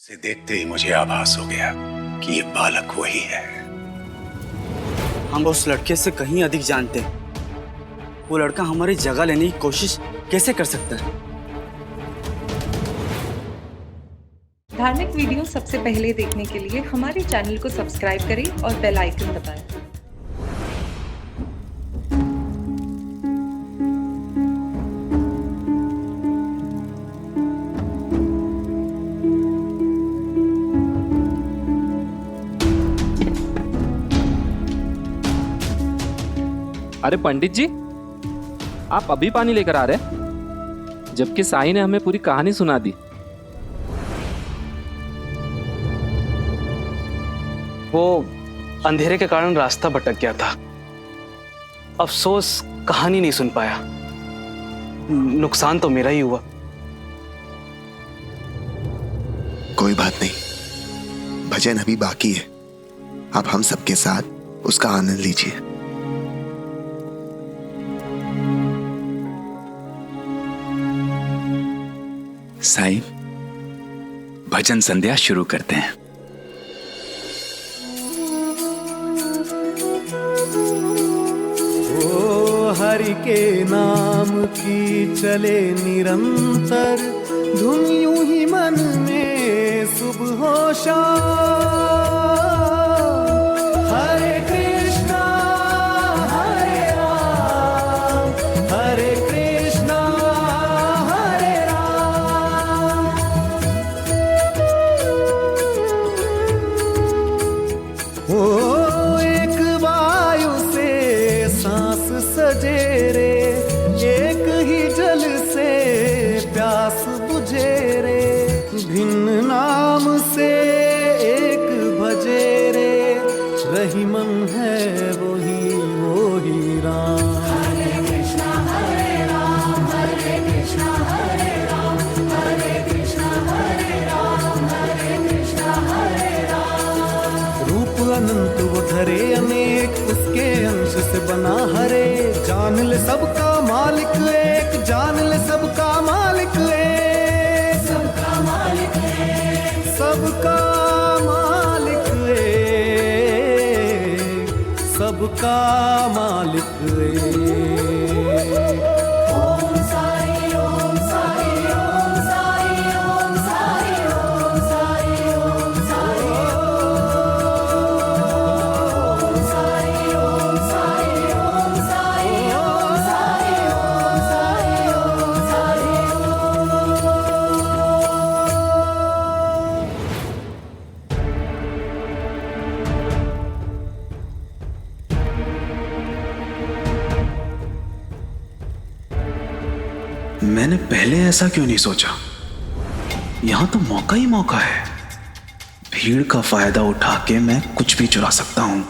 से देखते ही मुझे आभास हो गया कि ये बालक वही है। हम उस लड़के से कहीं अधिक जानते हैं। वो लड़का हमारी जगह लेने की कोशिश कैसे कर सकता है? धार्मिक वीडियो सबसे पहले देखने के लिए हमारे चैनल को सब्सक्राइब करें और बेल आइकन दबाएं। अरे पंडित जी, आप अभी पानी लेकर आ रहे हैं, जबकि साईं ने हमें पूरी कहानी सुना दी। वो अंधेरे के कारण रास्ता भटक गया था। अफसोस कहानी नहीं सुन पाया। नुकसान तो मेरा ही हुआ। कोई बात नहीं, भजन अभी बाकी है। आप हम सबके साथ उसका आनंद लीजिए। साईं, भजन संध्या शुरू करते हैं। ओ हरि के नाम की चले निरंतर धुन, यूं ही मन में सुबह हो शाम। हरे कृष्णा हरे राम, हरे कृष्णा हरे राम। ओ एक वायु से सांस सजे रे, एक ही जल से प्यास बुझे रे। भिन्न नाम से एक भजे रे, रही मन है वही राम। हरे कृष्णा हरे राम, हरे कृष्णा हरे राम, हरे कृष्णा हरे राम, हरे कृष्णा हरे राम। रूप अनंत वो धरे अनेक, उसके अंश से बना हरे। जान ले सबका मालिक एक, जान ले सबका मालिक एक, सबका मालिक एक, सबका मालिक एक, सबका मालिक एक। ओम साई ओम साई ओम साई ओम साई ओम साई ओम साई ओम साई ओम साई ओम साई ओम साई ओम साई ओम साई। मैंने पहले ऐसा क्यों नहीं सोचा? यहां तो मौका ही मौका है। भीड़ का फायदा उठा के मैं कुछ भी चुरा सकता हूं।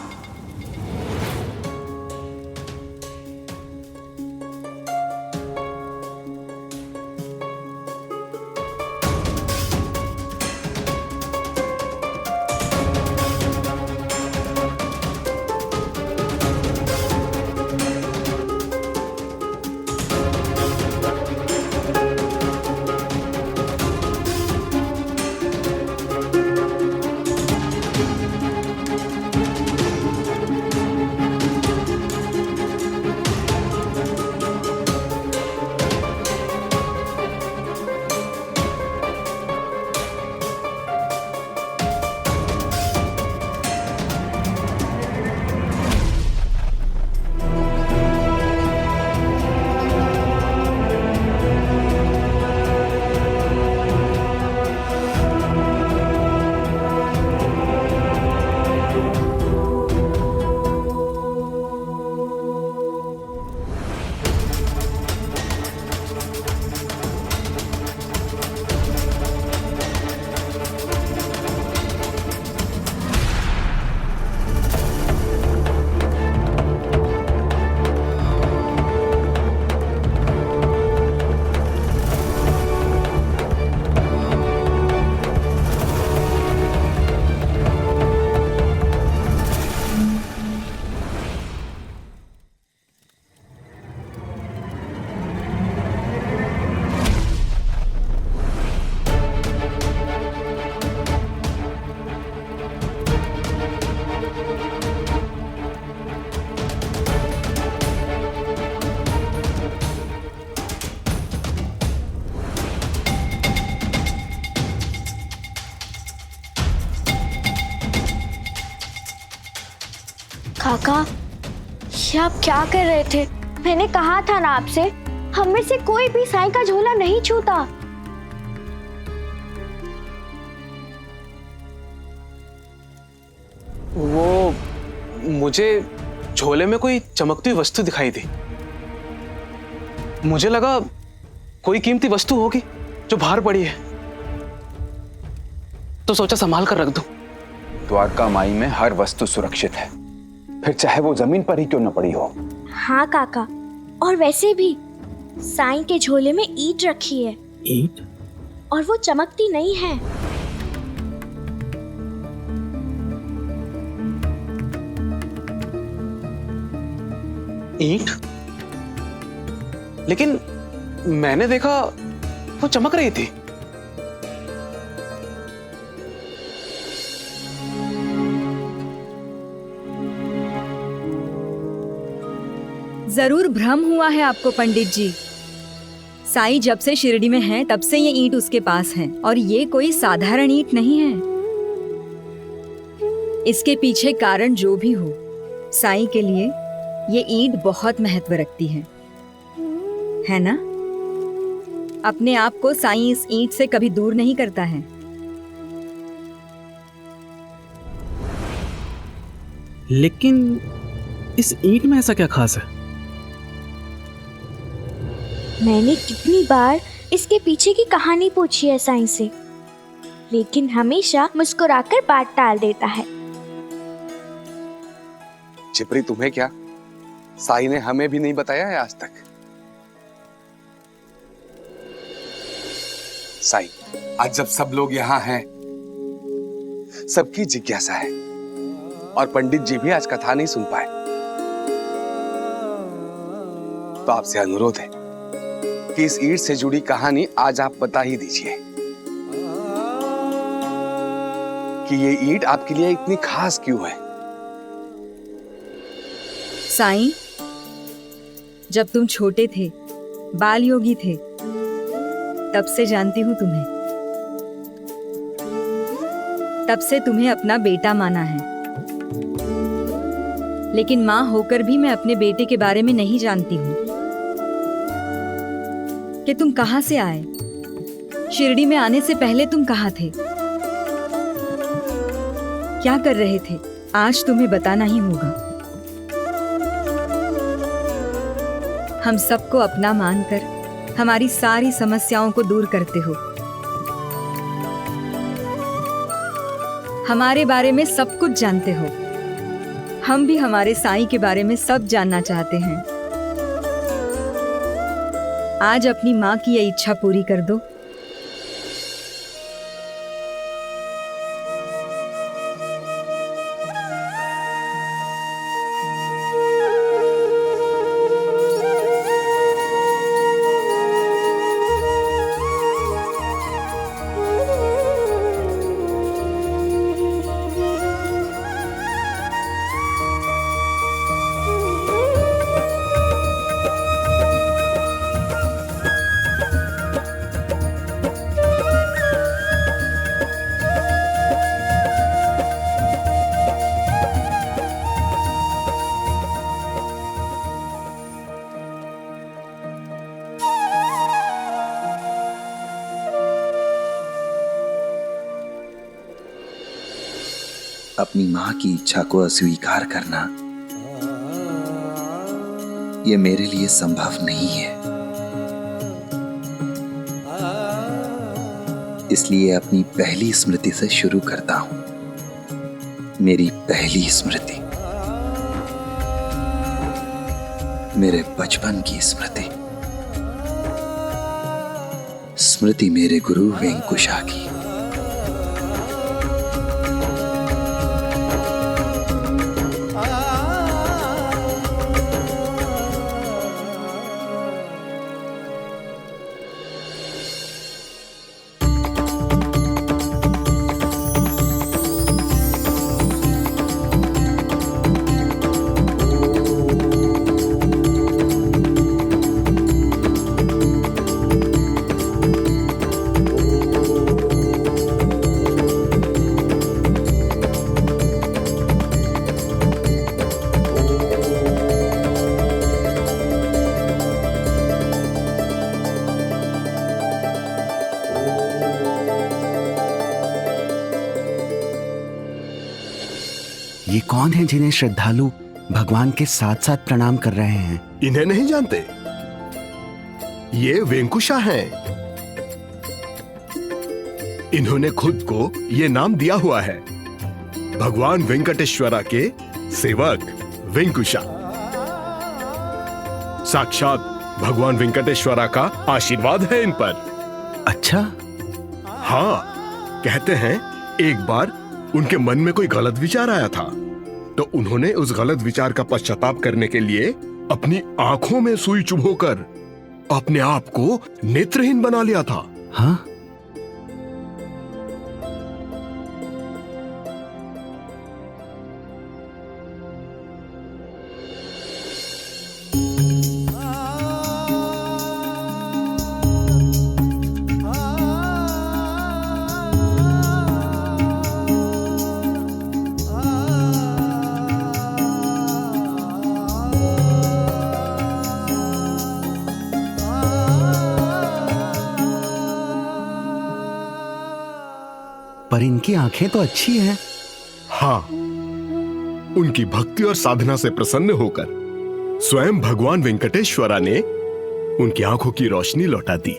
काका, ये आप क्या कर रहे थे? मैंने कहा था ना आपसे, हम में से कोई भी साईं का झोला नहीं छूता। वो मुझे झोले में कोई चमकती हुई वस्तु दिखाई दी। मुझे लगा कोई कीमती वस्तु होगी जो बाहर पड़ी है, तो सोचा संभाल कर रख दूं। द्वारका माई में हर वस्तु सुरक्षित है, फिर चाहे वो जमीन पर ही क्यों न पड़ी हो। हाँ काका, और वैसे भी साईं के झोले में ईंट रखी है। ईंट? और वो चमकती नहीं है। ईंट? लेकिन मैंने देखा वो चमक रही थी। जरूर भ्रम हुआ है आपको पंडित जी। साईं जब से शिरडी में हैं, तब से ये ईंट उसके पास है, और ये कोई साधारण ईंट नहीं है। इसके पीछे कारण जो भी हो, साईं के लिए ये ईंट बहुत महत्व रखती है ना? अपने आप को साईं इस ईंट से कभी दूर नहीं करता है। लेकिन इस ईंट में ऐसा क्या खास है? मैंने कितनी बार इसके पीछे की कहानी पूछी है साईं से, लेकिन हमेशा मुस्कुराकर बात टाल देता है। छिपरी, तुम्हें क्या, साईं ने हमें भी नहीं बताया है आज तक। साईं, आज जब सब लोग यहाँ हैं, सबकी जिज्ञासा है, और पंडित जी भी आज कथा नहीं सुन पाए, तो आपसे अनुरोध है कि इस ईंट से जुड़ी कहानी आज आप बता ही दीजिए कि ये ईंट आपके लिए इतनी खास क्यों है। साईं, जब तुम छोटे थे, बाल योगी थे, तब से जानती हूँ तुम्हें। तब से तुम्हें अपना बेटा माना है, लेकिन माँ होकर भी मैं अपने बेटे के बारे में नहीं जानती हूँ कि तुम कहाँ से आए। शिरडी में आने से पहले तुम कहाँ थे, क्या कर रहे थे, आज तुम्हें बताना ही होगा। हम सबको अपना मानकर हमारी सारी समस्याओं को दूर करते हो। हमारे बारे में सब कुछ जानते हो। हम भी हमारे साईं के बारे में सब जानना चाहते हैं। आज अपनी माँ की ये इच्छा पूरी कर दो। अपनी माँ की इच्छा को अस्वीकार करना ये मेरे लिए संभव नहीं है। इसलिए अपनी पहली स्मृति से शुरू करता हूं। मेरी पहली स्मृति, मेरे बचपन की स्मृति, स्मृति मेरे गुरु वेंकुशा की। ये कौन है जिन्हें श्रद्धालु भगवान के साथ साथ प्रणाम कर रहे हैं? इन्हें नहीं जानते? ये वेंकुशा हैं। इन्होंने खुद को ये नाम दिया हुआ है, भगवान वेंकटेश्वरा के सेवक वेंकुशा। साक्षात भगवान वेंकटेश्वरा का आशीर्वाद है इन पर। अच्छा? हाँ, कहते हैं एक बार उनके मन में कोई गलत विचार आया था, तो उन्होंने उस गलत विचार का पश्चाताप करने के लिए अपनी आंखों में सुई चुभोकर अपने आप को नेत्रहीन बना लिया था। हाँ? पर इनकी आंखें तो अच्छी हैं। हाँ, उनकी भक्ति और साधना से प्रसन्न होकर स्वयं भगवान वेंकटेश्वरा ने उनकी आंखों की रोशनी लौटा दी।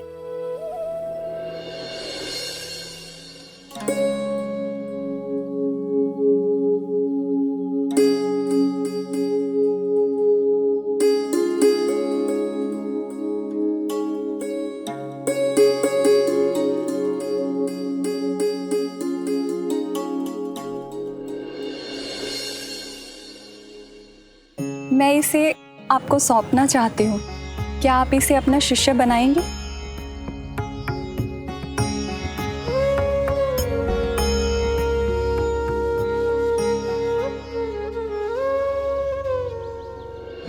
मैं इसे आपको सौंपना चाहती हूँ, क्या आप इसे अपना शिष्य बनाएंगे?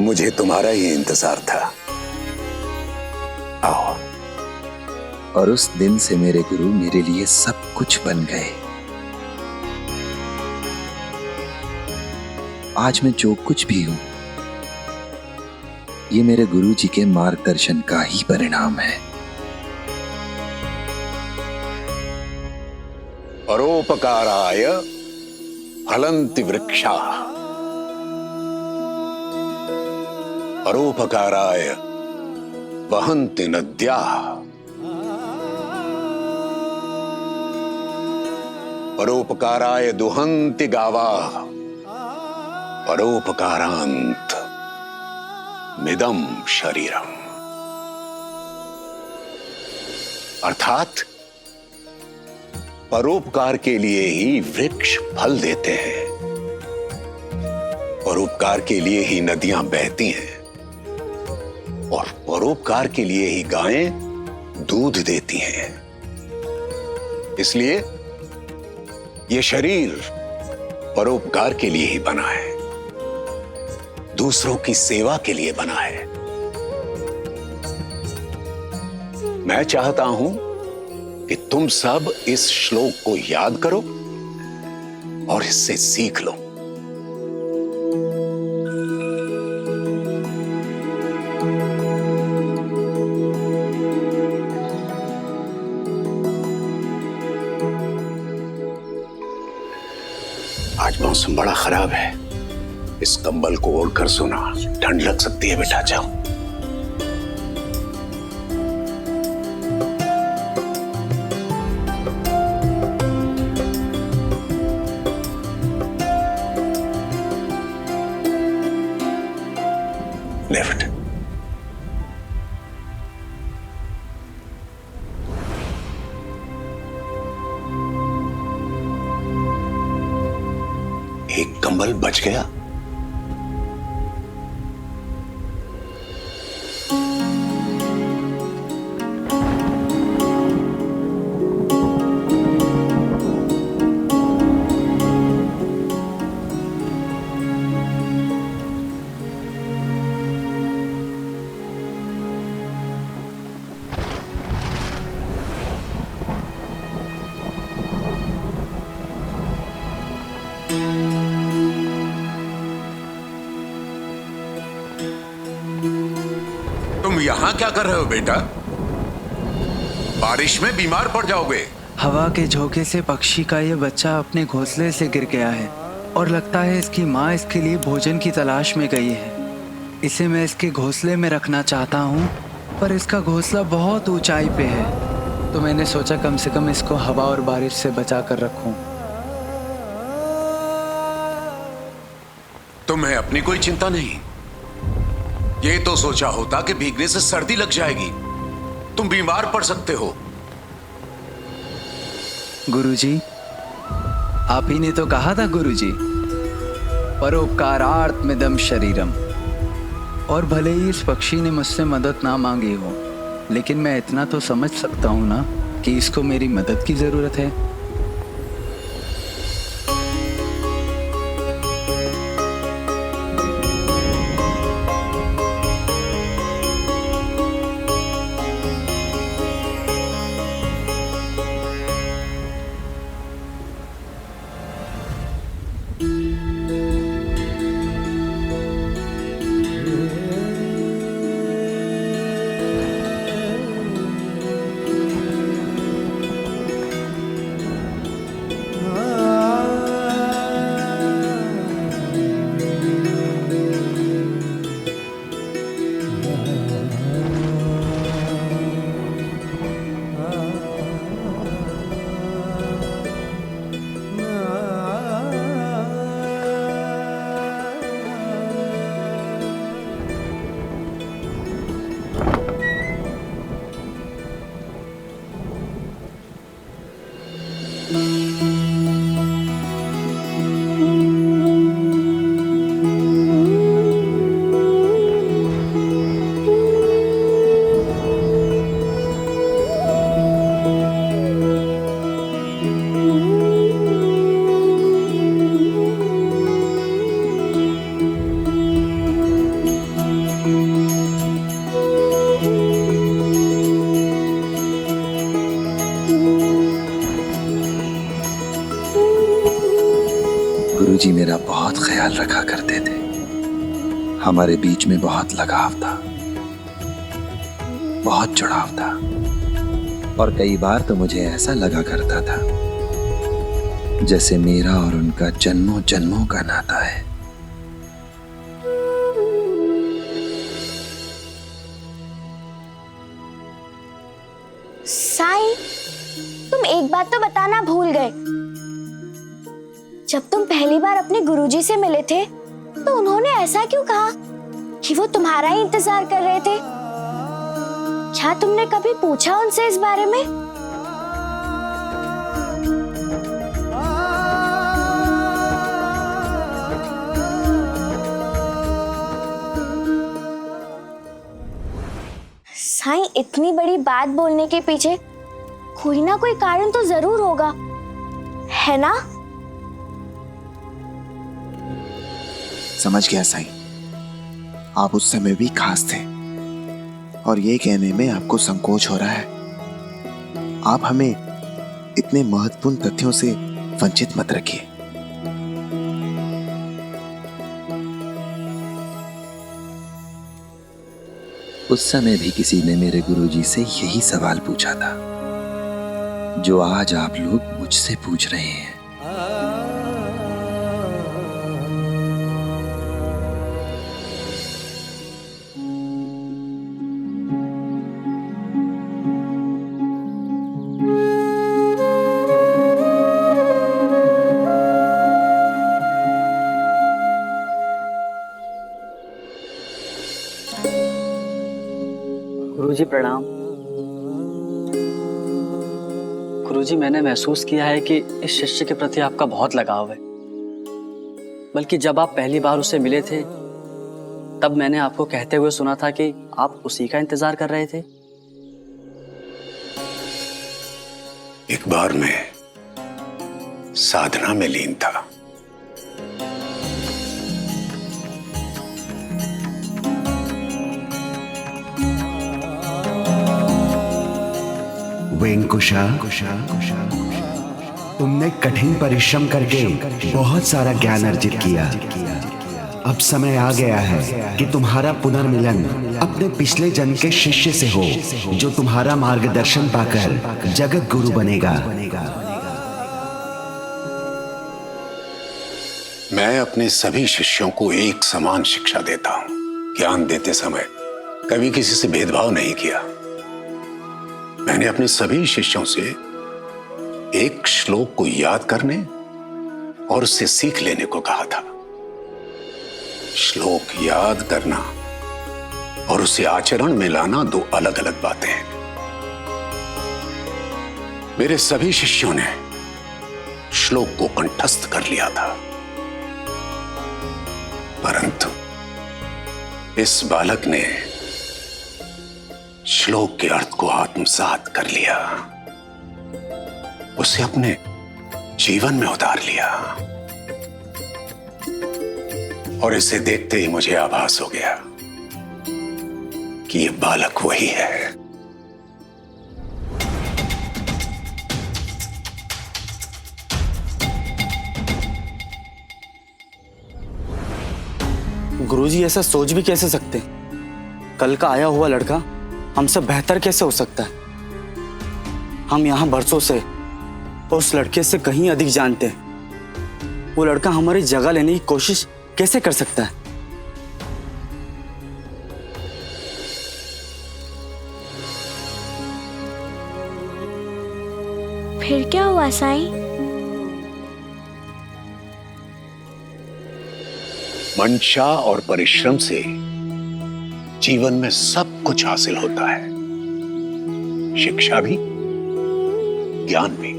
मुझे तुम्हारा ही इंतजार था। आओ। और उस दिन से मेरे गुरु मेरे लिए सब कुछ बन गए। आज मैं जो कुछ भी हूं, ये मेरे गुरु जी के मार्गदर्शन का ही परिणाम है। परोपकाराय फलन्ति वृक्षा, परोपकाराय वहन्ति नद्याः, परोपकाराय दुहन्ति गावाः, परोपकारांत मिदम शरीरम। अर्थात परोपकार के लिए ही वृक्ष फल देते हैं, परोपकार के लिए ही नदियां बहती हैं, और परोपकार के लिए ही गायें दूध देती हैं। इसलिए यह शरीर परोपकार के लिए ही बना है, दूसरों की सेवा के लिए बना है। मैं चाहता हूं कि तुम सब इस श्लोक को याद करो और इससे सीख लो। आज मौसम बड़ा खराब है, इस कंबल को ओढ़कर सोना, ठंड लग सकती है बेटा। जाओ। लेफ्ट। एक कंबल बच गया। तुम यहाँ क्या कर रहे हो बेटा? बारिश में बीमार पड़ जाओगे। हवा के झोंके से पक्षी का ये बच्चा अपने घोंसले से गिर गया है। और लगता है इसकी माँ इसके लिए भोजन की तलाश में गई है। इसे मैं इसके घोंसले में रखना चाहता हूँ, पर इसका घोंसला बहुत ऊंचाई पे है, तो मैंने सोचा कम से कम इसको हवा और बारिश से बचा कर रखूं। तुम्हें अपनी कोई चिंता नहीं। ये तो सोचा होता कि भीगने से सर्दी लग जाएगी, तुम बीमार पड़ सकते हो। गुरुजी, आप ही ने तो कहा था गुरुजी, परोपकारार्थमिदं शरीरम। और भले ही इस पक्षी ने मुझसे मदद ना मांगी हो, लेकिन मैं इतना तो समझ सकता हूँ ना कि इसको मेरी मदद की जरूरत है। गुरुजी मेरा बहुत ख्याल रखा करते थे। हमारे बीच में बहुत लगाव था, बहुत जुड़ाव था, और कई बार तो मुझे ऐसा लगा करता था जैसे मेरा और उनका जन्मों जन्मों का नाता है। साईं, तुम एक बात तो बताना भूल गए। जब तुम पहली बार अपने गुरुजी से मिले थे तो उन्होंने ऐसा क्यों कहा कि वो तुम्हारा ही इंतजार कर रहे थे? क्या तुमने कभी पूछा उनसे इस बारे में? साईं, इतनी बड़ी बात बोलने के पीछे कोई ना कोई कारण तो जरूर होगा, है ना? समझ गया साईं, आप उस समय भी खास थे और ये कहने में आपको संकोच हो रहा है। आप हमें इतने महत्वपूर्ण तथ्यों से वंचित मत रखिए। उस समय भी किसी ने मेरे गुरुजी से यही सवाल पूछा था जो आज आप लोग मुझसे पूछ रहे हैं। गुरुजी प्रणाम। गुरुजी, मैंने महसूस किया है कि इस शिष्य के प्रति आपका बहुत लगाव है। बल्कि जब आप पहली बार उससे मिले थे तब मैंने आपको कहते हुए सुना था कि आप उसी का इंतजार कर रहे थे। एक बार मैं साधना में लीन था। वेंकुशा, तुमने कठिन परिश्रम करके बहुत सारा ज्ञान अर्जित किया। अब समय आ गया है कि तुम्हारा पुनर्मिलन अपने पिछले जन्म के शिष्य से हो, जो तुम्हारा मार्गदर्शन पाकर जगत गुरु बनेगा। मैं अपने सभी शिष्यों को एक समान शिक्षा देता हूं। ज्ञान देते समय कभी किसी से भेदभाव नहीं किया। मैंने अपने सभी शिष्यों से एक श्लोक को याद करने और उससे सीख लेने को कहा था। श्लोक याद करना और उसे आचरण में लाना दो अलग अलग बातें हैं। मेरे सभी शिष्यों ने श्लोक को कंठस्थ कर लिया था, परंतु इस बालक ने श्लोक के अर्थ को आत्मसात कर लिया, उसे अपने जीवन में उतार लिया। और इसे देखते ही मुझे आभास हो गया कि ये बालक वही है। गुरुजी ऐसा सोच भी कैसे सकते? कल का आया हुआ लड़का हमसे बेहतर कैसे हो सकता है? हम यहाँ बरसों से उस लड़के से कहीं अधिक जानते हैं। वो लड़का हमारी जगह लेने की कोशिश कैसे कर सकता है? फिर क्या हुआ साईं? मंशा और परिश्रम से जीवन में सब कुछ हासिल होता है, शिक्षा भी, ज्ञान भी।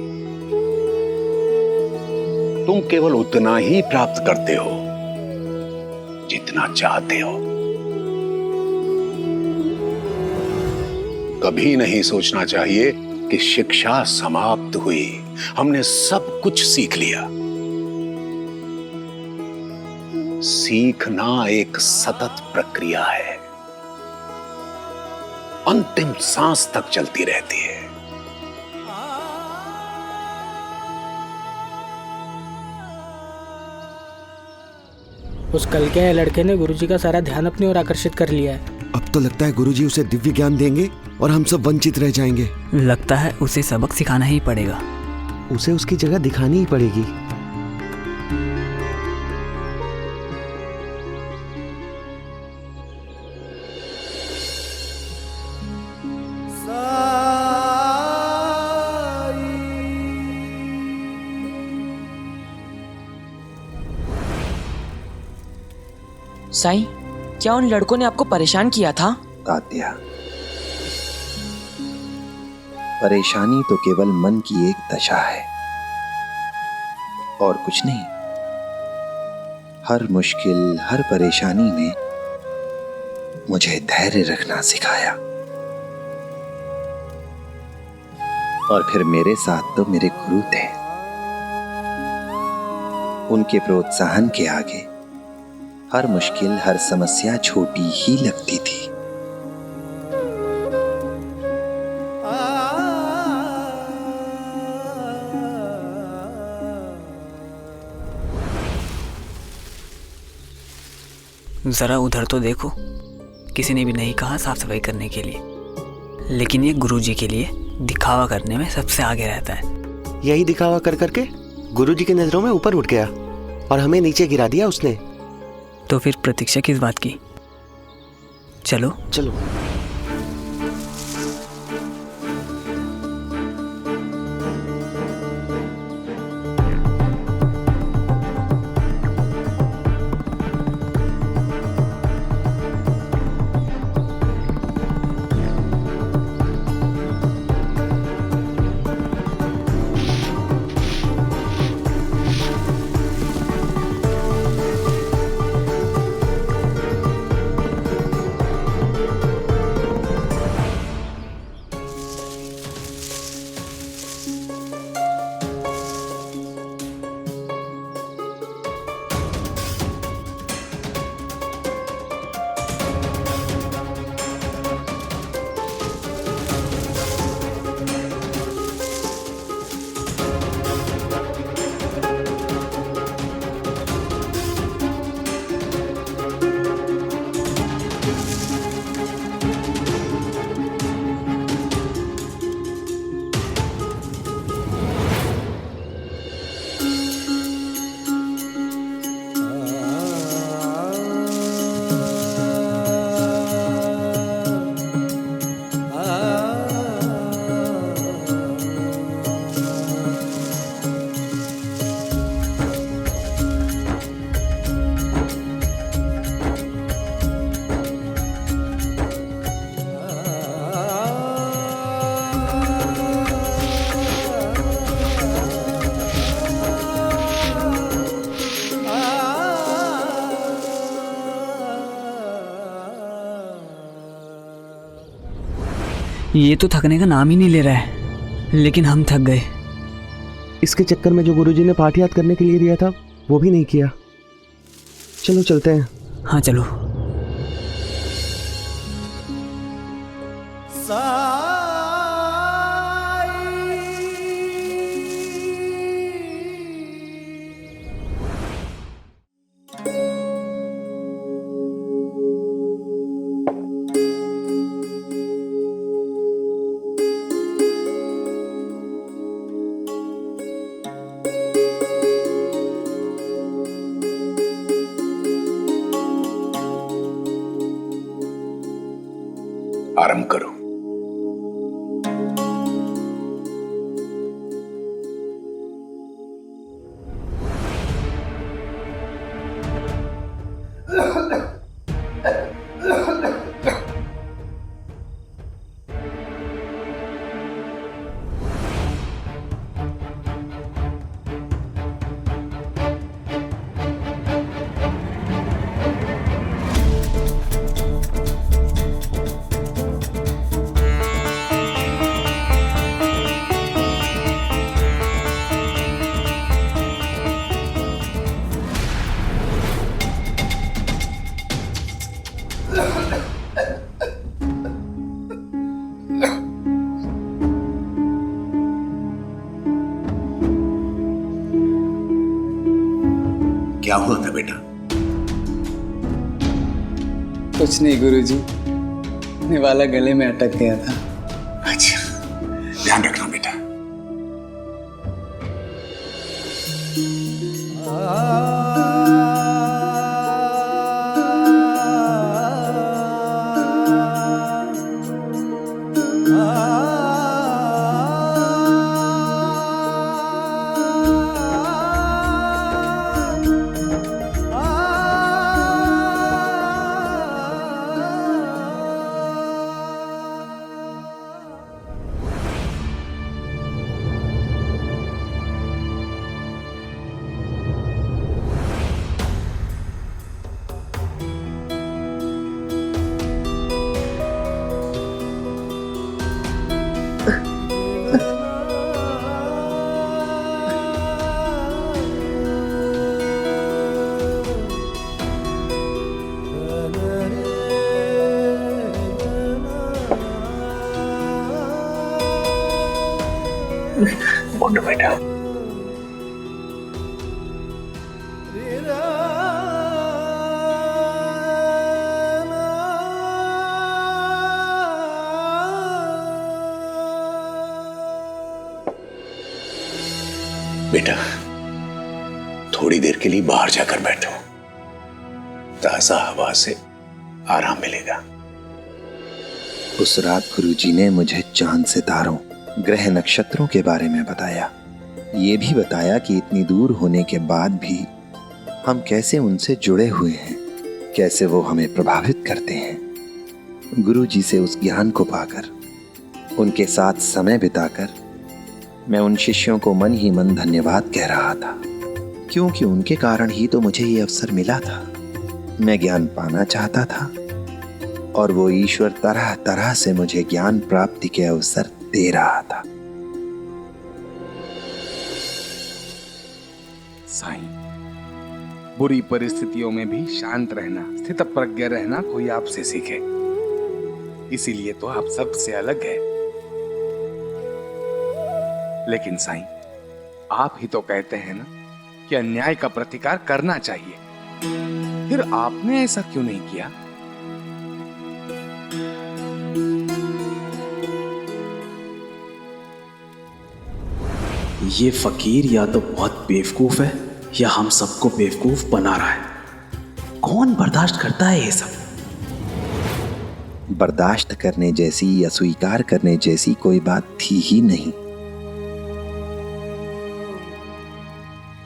तुम केवल उतना ही प्राप्त करते हो जितना चाहते हो। कभी नहीं सोचना चाहिए कि शिक्षा समाप्त हुई, हमने सब कुछ सीख लिया। सीखना एक सतत प्रक्रिया है, अंतिम सांस तक चलती रहती है। उस कल के लड़के ने गुरुजी का सारा ध्यान अपनी ओर आकर्षित कर लिया है। अब तो लगता है गुरुजी उसे दिव्य ज्ञान देंगे और हम सब वंचित रह जाएंगे। लगता है उसे सबक सिखाना ही पड़ेगा। उसे उसकी जगह दिखानी ही पड़ेगी। साईं, क्या उन लड़कों ने आपको परेशान किया था? तात्या, परेशानी तो केवल मन की एक दशा है और कुछ नहीं। हर मुश्किल, हर परेशानी में मुझे धैर्य रखना सिखाया। और फिर मेरे साथ तो मेरे गुरु थे। उनके प्रोत्साहन के आगे हर मुश्किल, हर समस्या छोटी ही लगती थी। जरा उधर तो देखो, किसी ने भी नहीं कहा साफ सफाई करने के लिए, लेकिन ये गुरुजी के लिए दिखावा करने में सबसे आगे रहता है। यही दिखावा कर करके गुरुजी की नजरों में ऊपर उठ गया और हमें नीचे गिरा दिया उसने। तो फिर प्रतीक्षा किस बात की? चलो चलो। ये तो थकने का नाम ही नहीं ले रहा है, लेकिन हम थक गए। इसके चक्कर में जो गुरुजी ने पाठ याद करने के लिए दिया था वो भी नहीं किया। चलो चलते हैं। हाँ चलो। आराम करो। क्या हुआ था बेटा? कुछ नहीं गुरुजी, निवाला गले में अटक गया था। अच्छा, ध्यान रखना बेटा। उठ बेटा। बेटा, थोड़ी देर के लिए बाहर जाकर बैठो, ताजा हवा से आराम मिलेगा। उस रात गुरुजी ने मुझे चांद सितारों, ग्रह नक्षत्रों के बारे में बताया। ये भी बताया कि इतनी दूर होने के बाद भी हम कैसे उनसे जुड़े हुए हैं, कैसे वो हमें प्रभावित करते हैं। गुरुजी से उस ज्ञान को पाकर, उनके साथ समय बिताकर मैं उन शिष्यों को मन ही मन धन्यवाद कह रहा था, क्योंकि उनके कारण ही तो मुझे ये अवसर मिला था। मैं ज्ञान पाना चाहता था और वो ईश्वर तरह तरह से मुझे ज्ञान प्राप्ति के अवसर दे रहा था। साईं, बुरी परिस्थितियों में भी शांत रहना, स्थित प्रज्ञ रहना कोई आपसे सीखे, इसीलिए तो आप सबसे अलग है। लेकिन साईं, आप ही तो कहते हैं ना कि अन्याय का प्रतिकार करना चाहिए, फिर आपने ऐसा क्यों नहीं किया? ये फकीर या तो बहुत बेवकूफ है या हम सबको बेवकूफ बना रहा है। कौन बर्दाश्त करता है ये सब? बर्दाश्त करने जैसी या स्वीकार करने जैसी कोई बात थी ही नहीं,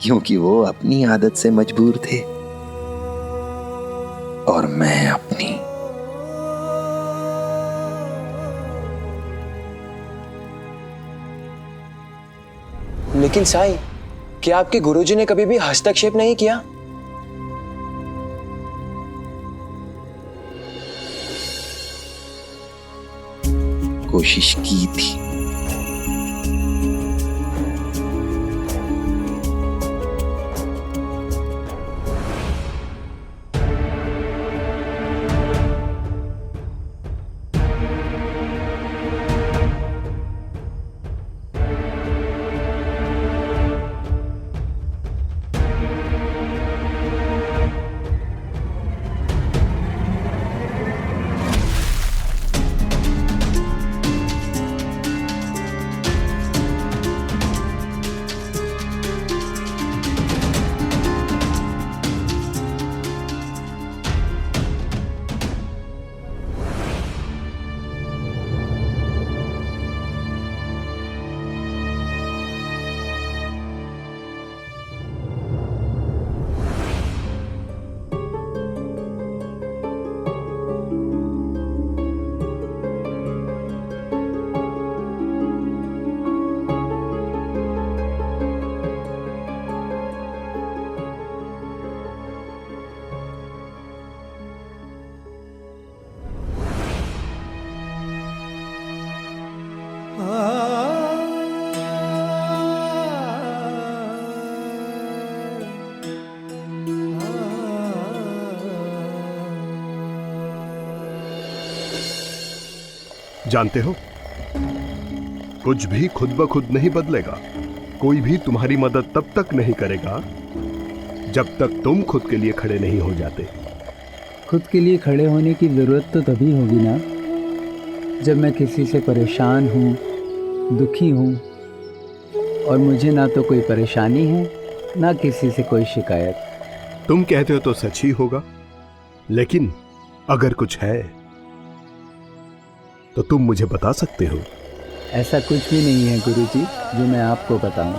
क्योंकि वो अपनी आदत से मजबूर थे और मैं अपनी। लेकिन साईं, क्या आपके गुरुजी ने कभी भी हस्तक्षेप नहीं किया? कोशिश की थी। जानते हो, कुछ भी खुद ब खुद नहीं बदलेगा। कोई भी तुम्हारी मदद तब तक नहीं करेगा जब तक तुम खुद के लिए खड़े नहीं हो जाते। खुद के लिए खड़े होने की ज़रूरत तो तभी होगी ना जब मैं किसी से परेशान हूँ, दुखी हूँ और मुझे ना तो कोई परेशानी है ना किसी से कोई शिकायत। तुम कहते हो तो सच ही होगा, लेकिन अगर कुछ है तो तुम मुझे बता सकते हो। ऐसा कुछ भी नहीं है गुरुजी जो मैं आपको बताऊं।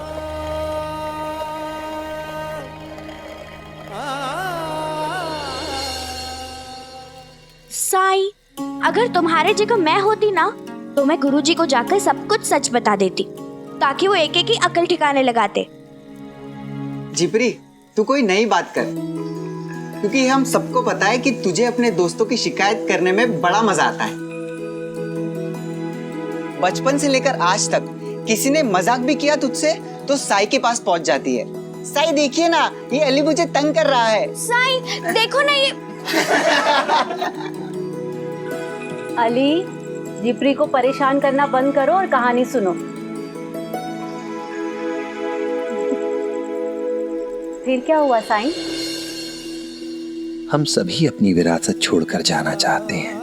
साईं, अगर तुम्हारे जगह मैं होती ना तो मैं गुरुजी को जाकर सब कुछ सच बता देती ताकि वो एक एक की अकल ठिकाने लगाते। जिपरी, तू कोई नई बात कर, क्योंकि हम सबको पता है कि तुझे अपने दोस्तों की शिकायत करने में बड़ा मजा आता है। बचपन से लेकर आज तक किसी ने मजाक भी किया तुझसे तो साई के पास पहुंच जाती है। साई देखिए ना, ये अली मुझे तंग कर रहा है। साई देखो ना ये। अली, जिपरी को परेशान करना बंद करो और कहानी सुनो। फिर क्या हुआ साईं? हम सभी अपनी विरासत छोड़कर जाना चाहते हैं।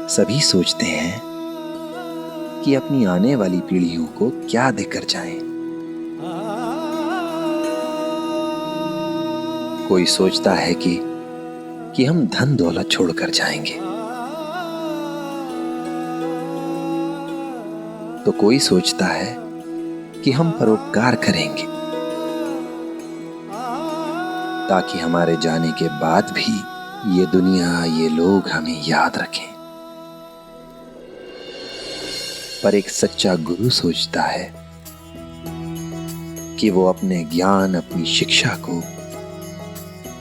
सभी सोचते हैं कि अपनी आने वाली पीढ़ियों को क्या देकर जाएं। कोई सोचता है कि हम धन दौलत छोड़कर जाएंगे, तो कोई सोचता है कि हम परोपकार करेंगे ताकि हमारे जाने के बाद भी ये दुनिया, ये लोग हमें याद रखें। पर एक सच्चा गुरु सोचता है कि वो अपने ज्ञान, अपनी शिक्षा को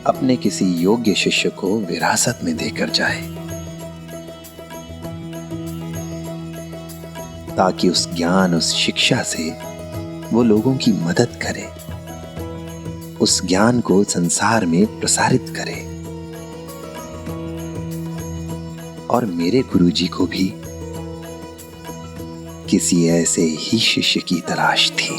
अपने किसी योग्य शिष्य को विरासत में देकर जाए ताकि उस ज्ञान, उस शिक्षा से वो लोगों की मदद करे, उस ज्ञान को संसार में प्रसारित करे। और मेरे गुरुजी को भी किसी ऐसे ही शिष्य की तलाश थी।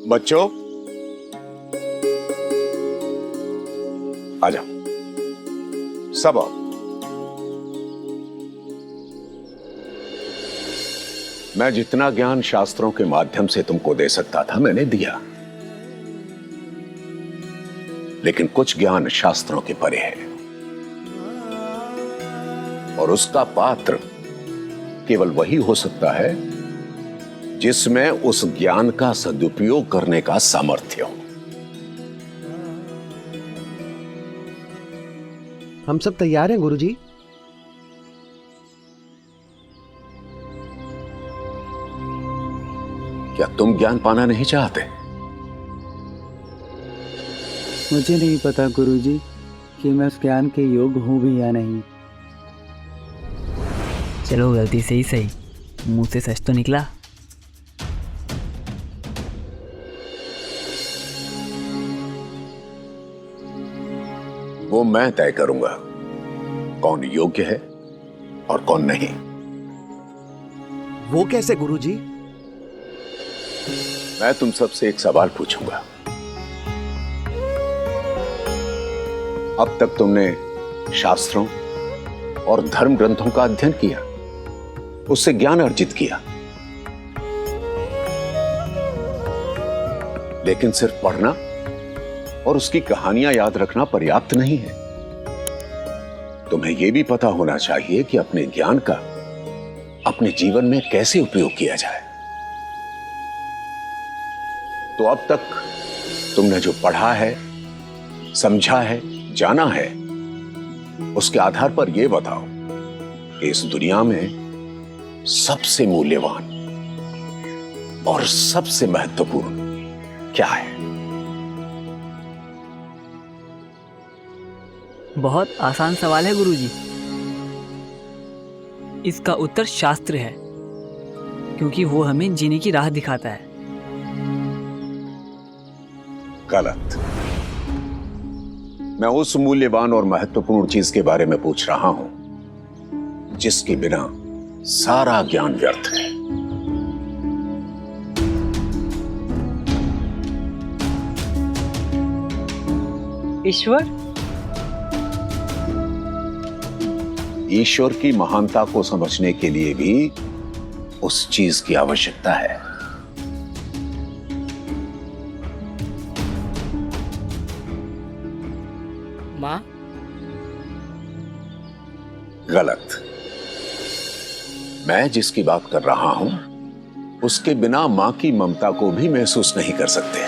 बच्चों, आ जाओ, सब आओ। मैं जितना ज्ञान शास्त्रों के माध्यम से तुमको दे सकता था मैंने दिया, लेकिन कुछ ज्ञान शास्त्रों के परे है और उसका पात्र केवल वही हो सकता है जिसमें उस ज्ञान का सदुपयोग करने का सामर्थ्य हो। हम सब तैयार हैं गुरुजी। क्या तुम ज्ञान पाना नहीं चाहते? मुझे नहीं पता गुरुजी कि मैं उस ज्ञान के योग्य हूँ भी या नहीं। चलो गलती से ही सही, मुंह से सच तो निकला। वो मैं तय करूंगा कौन योग्य है और कौन नहीं। वो कैसे गुरुजी? मैं तुम सबसे एक सवाल पूछूंगा। अब तक तुमने शास्त्रों और धर्म ग्रंथों का अध्ययन किया, उससे ज्ञान अर्जित किया, लेकिन सिर्फ पढ़ना और उसकी कहानियां याद रखना पर्याप्त नहीं है। तुम्हें यह भी पता होना चाहिए कि अपने ज्ञान का अपने जीवन में कैसे उपयोग किया जाए। तो अब तक तुमने जो पढ़ा है, समझा है, जाना है, उसके आधार पर यह बताओ कि इस दुनिया में सबसे मूल्यवान और सबसे महत्वपूर्ण क्या है? बहुत आसान सवाल है गुरुजी। इसका उत्तर शास्त्र है, क्योंकि वो हमें जीने की राह दिखाता है। गलत। मैं उस मूल्यवान और महत्वपूर्ण चीज के बारे में पूछ रहा हूं जिसके बिना सारा ज्ञान व्यर्थ है। ईश्वर? ईश्वर की महानता को समझने के लिए भी उस चीज की आवश्यकता है। माँ? गलत। मैं जिसकी बात कर रहा हूं उसके बिना मां की ममता को भी महसूस नहीं कर सकते।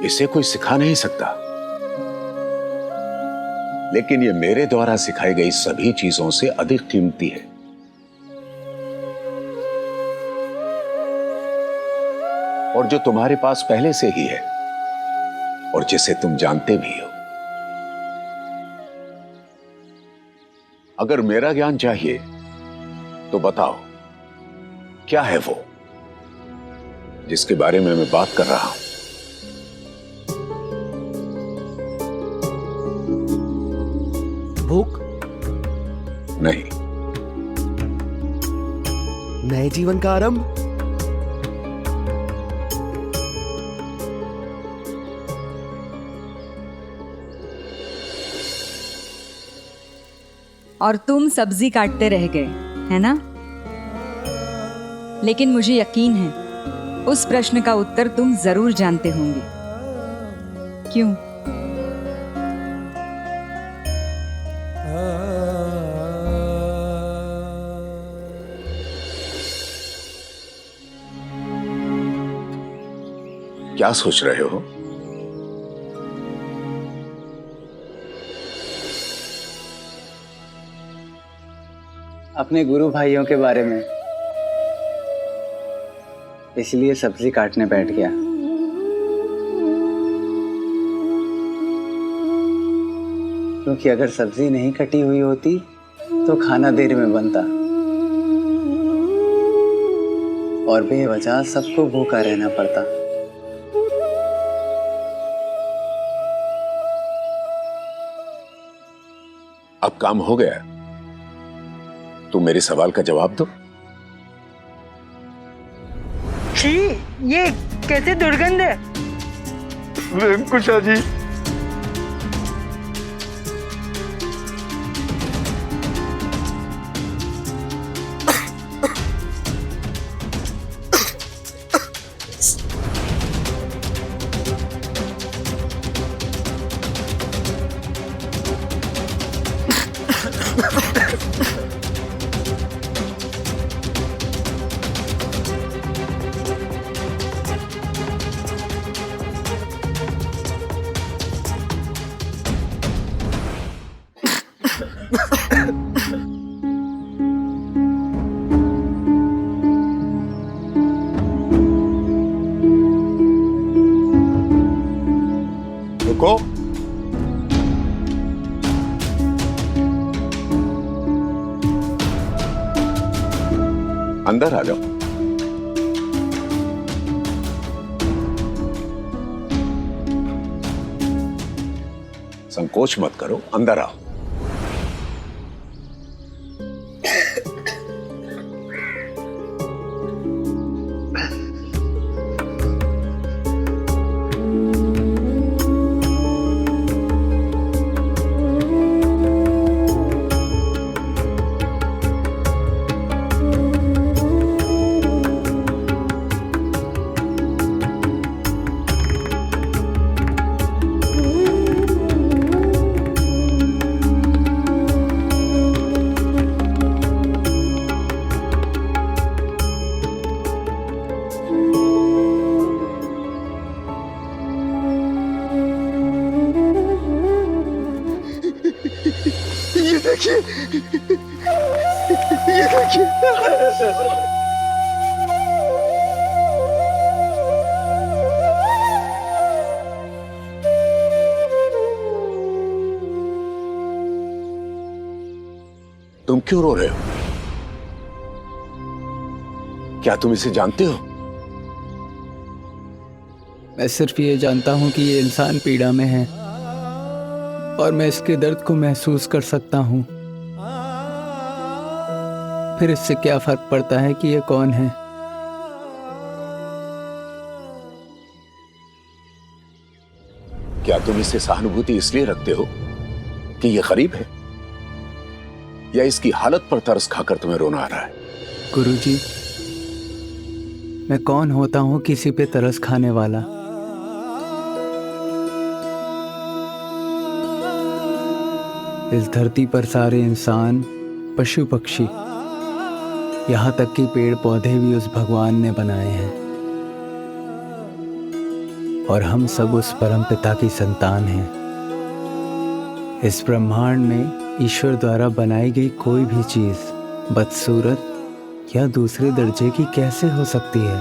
इसे कोई सिखा नहीं सकता, लेकिन यह मेरे द्वारा सिखाई गई सभी चीजों से अधिक कीमती है। और जो तुम्हारे पास पहले से ही है और जिसे तुम जानते भी हो। अगर मेरा ज्ञान चाहिए तो बताओ क्या है वो जिसके बारे में मैं बात कर रहा हूं? भूख? नहीं। नए जीवन का आरंभ? और तुम सब्जी काटते रह गए, है ना? लेकिन मुझे यकीन है उस प्रश्न का उत्तर तुम जरूर जानते होंगे। क्यों? क्या सोच रहे हो? अपने गुरु भाइयों के बारे में, इसलिए सब्जी काटने बैठ गया। क्योंकि अगर सब्जी नहीं कटी हुई होती तो खाना देर में बनता और बेवजह सबको भूखा रहना पड़ता। अब काम हो गया, तुम मेरे सवाल का जवाब दो। छी, ये कैसे दुर्गंध है? वेंकुशा जी, रुको। अंदर आ जाओ। संकोच मत करो, अंदर आओ। ये देखिए, ये देखिए। तुम क्यों रो रहे हो? क्या तुम इसे जानते हो? मैं सिर्फ ये जानता हूँ कि ये इंसान पीड़ा में है और मैं इसके दर्द को महसूस कर सकता हूँ। फिर इससे क्या फर्क पड़ता है कि ये कौन है? क्या तुम इससे सहानुभूति इसलिए रखते हो कि ये गरीब है, या इसकी हालत पर तरस खाकर तुम्हें रोना आ रहा है? गुरुजी, मैं कौन होता हूँ किसी पे तरस खाने वाला? इस धरती पर सारे इंसान, पशु पक्षी, यहाँ तक कि पेड़ पौधे भी उस भगवान ने बनाए हैं, और हम सब उस परम पिता की संतान हैं। इस ब्रह्मांड में ईश्वर द्वारा बनाई गई कोई भी चीज बदसूरत या दूसरे दर्जे की कैसे हो सकती है?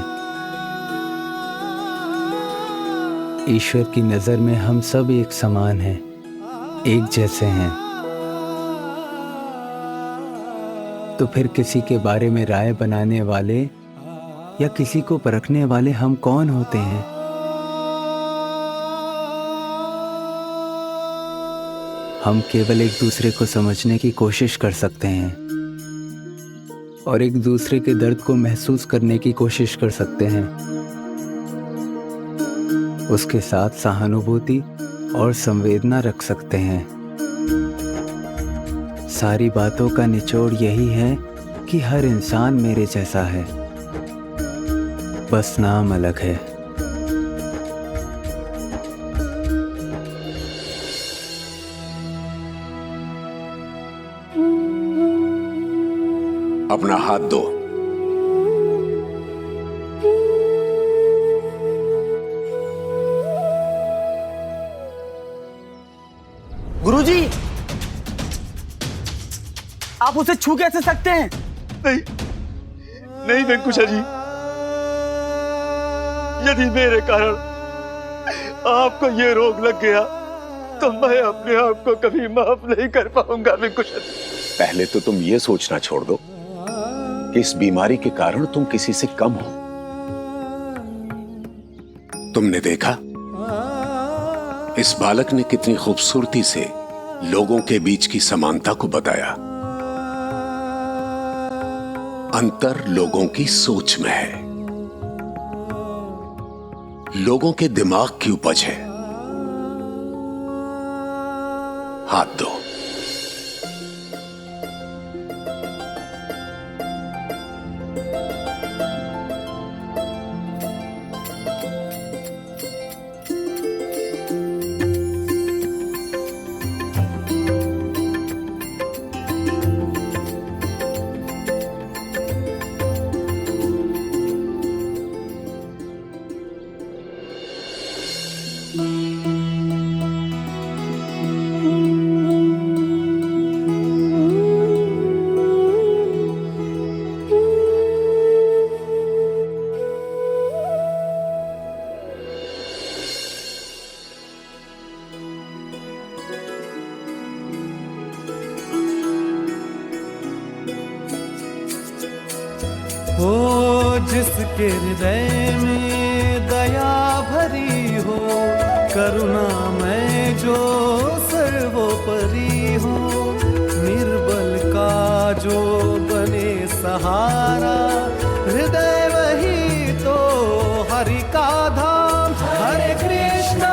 ईश्वर की नजर में हम सब एक समान हैं, एक जैसे हैं। तो फिर किसी के बारे में राय बनाने वाले या किसी को परखने वाले हम कौन होते हैं? हम केवल एक दूसरे को समझने की कोशिश कर सकते हैं और एक दूसरे के दर्द को महसूस करने की कोशिश कर सकते हैं, उसके साथ सहानुभूति और संवेदना रख सकते हैं। सारी बातों का निचोड़ यही है कि हर इंसान मेरे जैसा है, बस नाम अलग है। अपना हाथ दो। गुरुजी, आप उसे छू कैसे सकते हैं? नहीं, नहीं वेंकुशा जी, यदि मेरे कारण आपको ये रोग लग गया तो मैं अपने आप को कभी माफ नहीं कर पाऊंगा वेंकुशा जी। पहले तो तुम ये सोचना छोड़ दो कि इस बीमारी के कारण तुम किसी से कम हो। तुमने देखा इस बालक ने कितनी खूबसूरती से लोगों के बीच की समानता को बताया। अंतर लोगों की सोच में है, लोगों के दिमाग की उपज है। हाथ दो। हो जिसके हृदय में दया भरी हो, करुणा में जो सर्वोपरि हो, निर्बल का जो बने सहारा, हृदय वही तो हरि का धाम। हरे कृष्णा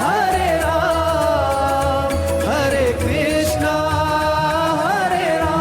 हरे राम, हरे कृष्णा हरे राम।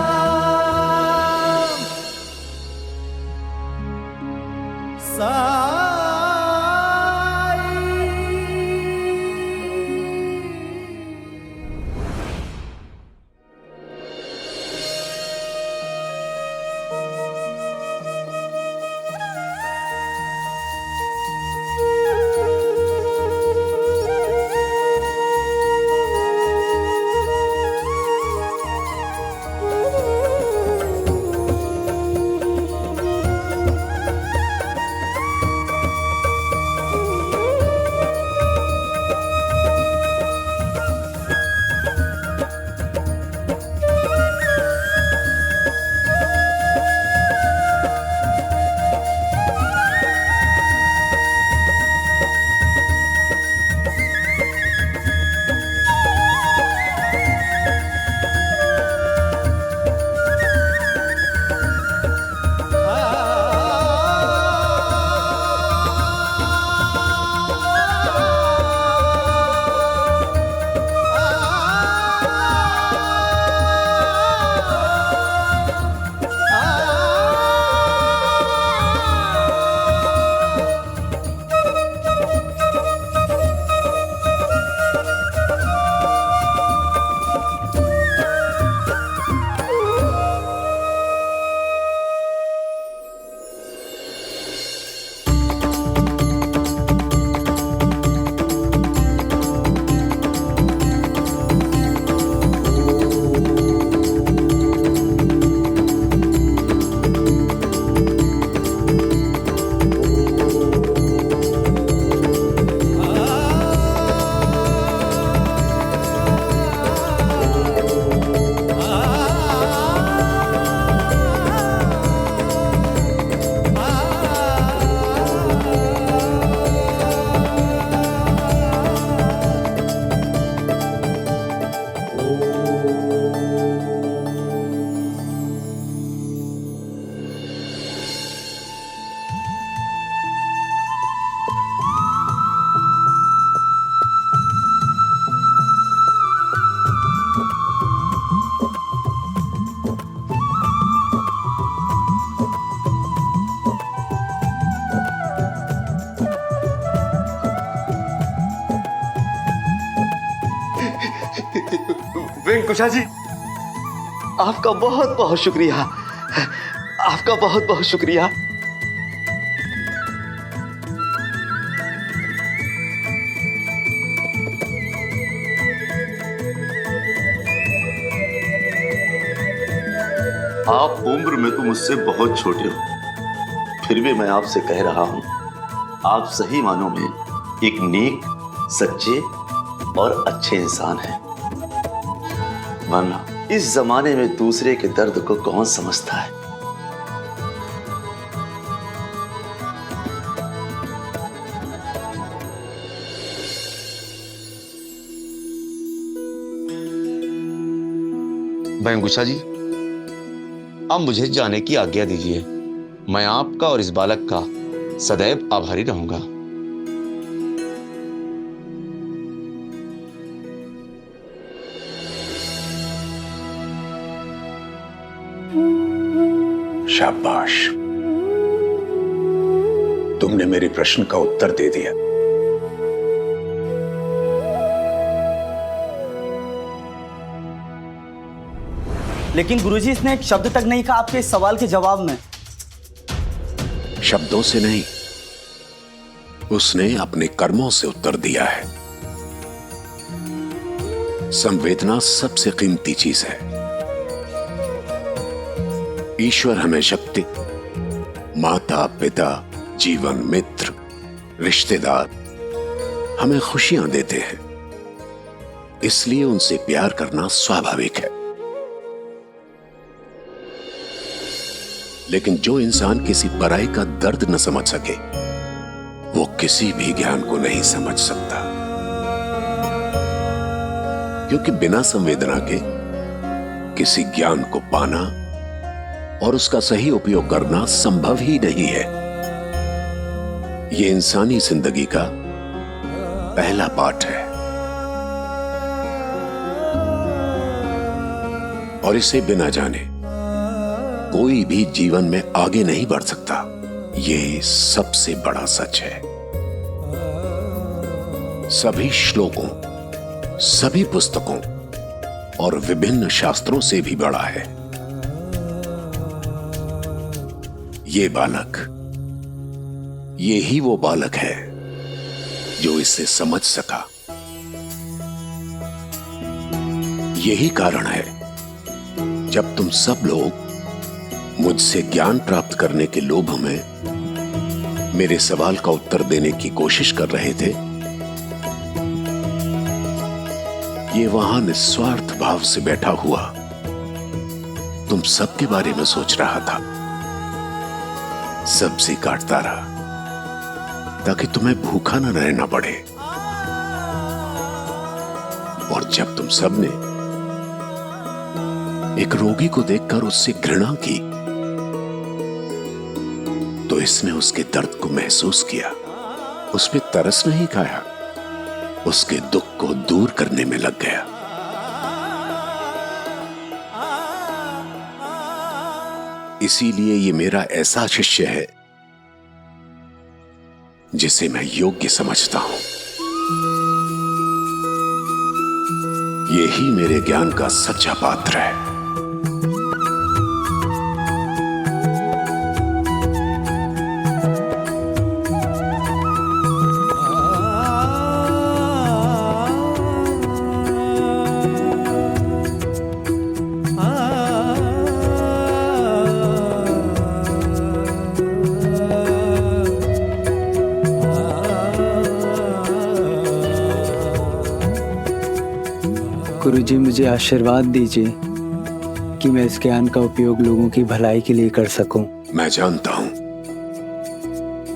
वेंकुशा जी, आपका बहुत बहुत शुक्रिया, आपका बहुत बहुत शुक्रिया। आप उम्र में तो मुझसे बहुत छोटे हो, फिर भी मैं आपसे कह रहा हूं, आप सही मानों में एक नेक, सच्चे और अच्छे इंसान हैं। वरना इस जमाने में दूसरे के दर्द को कौन समझता है। वेंकुशा जी, अब मुझे जाने की आज्ञा दीजिए। मैं आपका और इस बालक का सदैव आभारी रहूंगा। शाबाश, तुमने मेरे प्रश्न का उत्तर दे दिया। लेकिन गुरुजी, इसने एक शब्द तक नहीं कहा आपके इस सवाल के जवाब में। शब्दों से नहीं, उसने अपने कर्मों से उत्तर दिया है। संवेदना सबसे कीमती चीज है। ईश्वर हमें शक्ति, माता पिता, जीवन मित्र, रिश्तेदार हमें खुशियां देते हैं, इसलिए उनसे प्यार करना स्वाभाविक है। लेकिन जो इंसान किसी पराई का दर्द न समझ सके वो किसी भी ज्ञान को नहीं समझ सकता, क्योंकि बिना संवेदना के किसी ज्ञान को पाना और उसका सही उपयोग करना संभव ही नहीं है। यह इंसानी जिंदगी का पहला पाठ है और इसे बिना जाने कोई भी जीवन में आगे नहीं बढ़ सकता। ये सबसे बड़ा सच है। सभी श्लोकों, सभी पुस्तकों और विभिन्न शास्त्रों से भी बड़ा है। ये बालक, ये ही वो बालक है जो इसे समझ सका। यही कारण है जब तुम सब लोग मुझसे ज्ञान प्राप्त करने के लोभ में मेरे सवाल का उत्तर देने की कोशिश कर रहे थे, ये वहां निस्वार्थ भाव से बैठा हुआ तुम सबके बारे में सोच रहा था। सब्जी काटता रहा ताकि तुम्हें भूखा न रहना पड़े। और जब तुम सबने एक रोगी को देखकर उससे घृणा की तो इसने उसके दर्द को महसूस किया, उस पे तरस नहीं खाया, उसके दुख को दूर करने में लग गया। इसीलिए ये मेरा ऐसा शिष्य है जिसे मैं योग्य समझता हूं। यही मेरे ज्ञान का सच्चा पात्र है। गुरुजी, मुझे आशीर्वाद दीजिए कि मैं इस ज्ञान का उपयोग लोगों की भलाई के लिए कर सकूं। मैं जानता हूं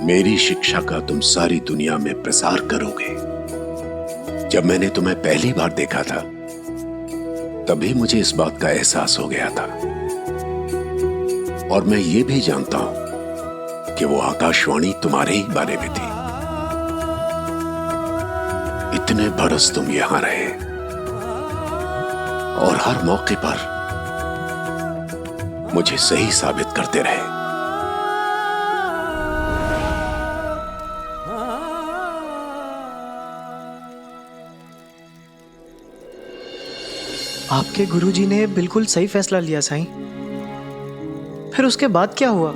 मेरी शिक्षा का तुम सारी दुनिया में प्रसार करोगे। जब मैंने तुम्हें पहली बार देखा था तभी मुझे इस बात का एहसास हो गया था। और मैं ये भी जानता हूं कि वो आकाशवाणी तुम्हारे ही बारे में थी। इतने बरस तुम यहां रहे और हर मौके पर मुझे सही साबित करते रहे। आपके गुरुजी ने बिल्कुल सही फैसला लिया साईं। फिर उसके बाद क्या हुआ?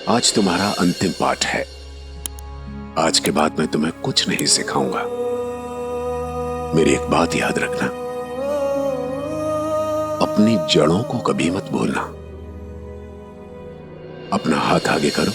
आज तुम्हारा अंतिम पाठ है। आज के बाद मैं तुम्हें कुछ नहीं सिखाऊंगा। मेरी एक बात याद रखना, अपनी जड़ों को कभी मत भूलना। अपना हाथ आगे करो।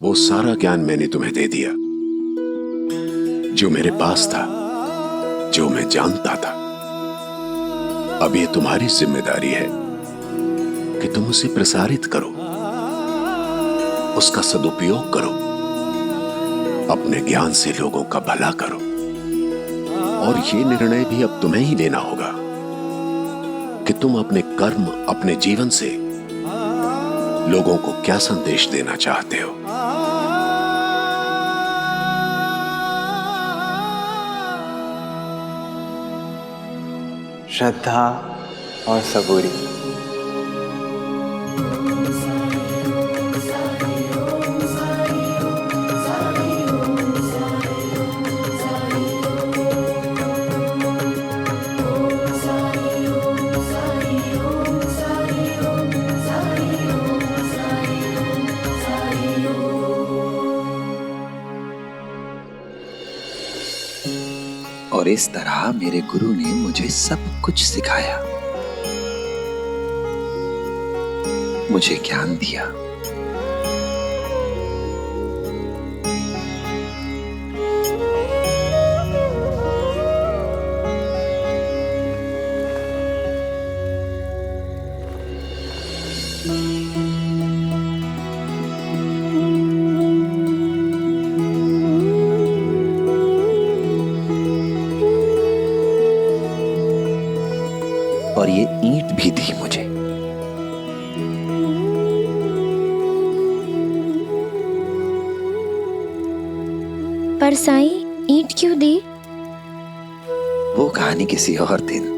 वो सारा ज्ञान मैंने तुम्हें दे दिया जो मेरे पास था, जो मैं जानता था। अब ये तुम्हारी जिम्मेदारी है कि तुम उसे प्रसारित करो, उसका सदुपयोग करो, अपने ज्ञान से लोगों का भला करो। और ये निर्णय भी अब तुम्हें ही लेना होगा कि तुम अपने कर्म, अपने जीवन से लोगों को क्या संदेश देना चाहते हो। श्रद्धा और सबूरी। और इस तरह मेरे गुरु ने मुझे सब कुछ सिखाया, मुझे ज्ञान दिया। और ये ईंट भी दी मुझे। पर साईं, ईंट क्यों दी? वो कहानी किसी और दिन।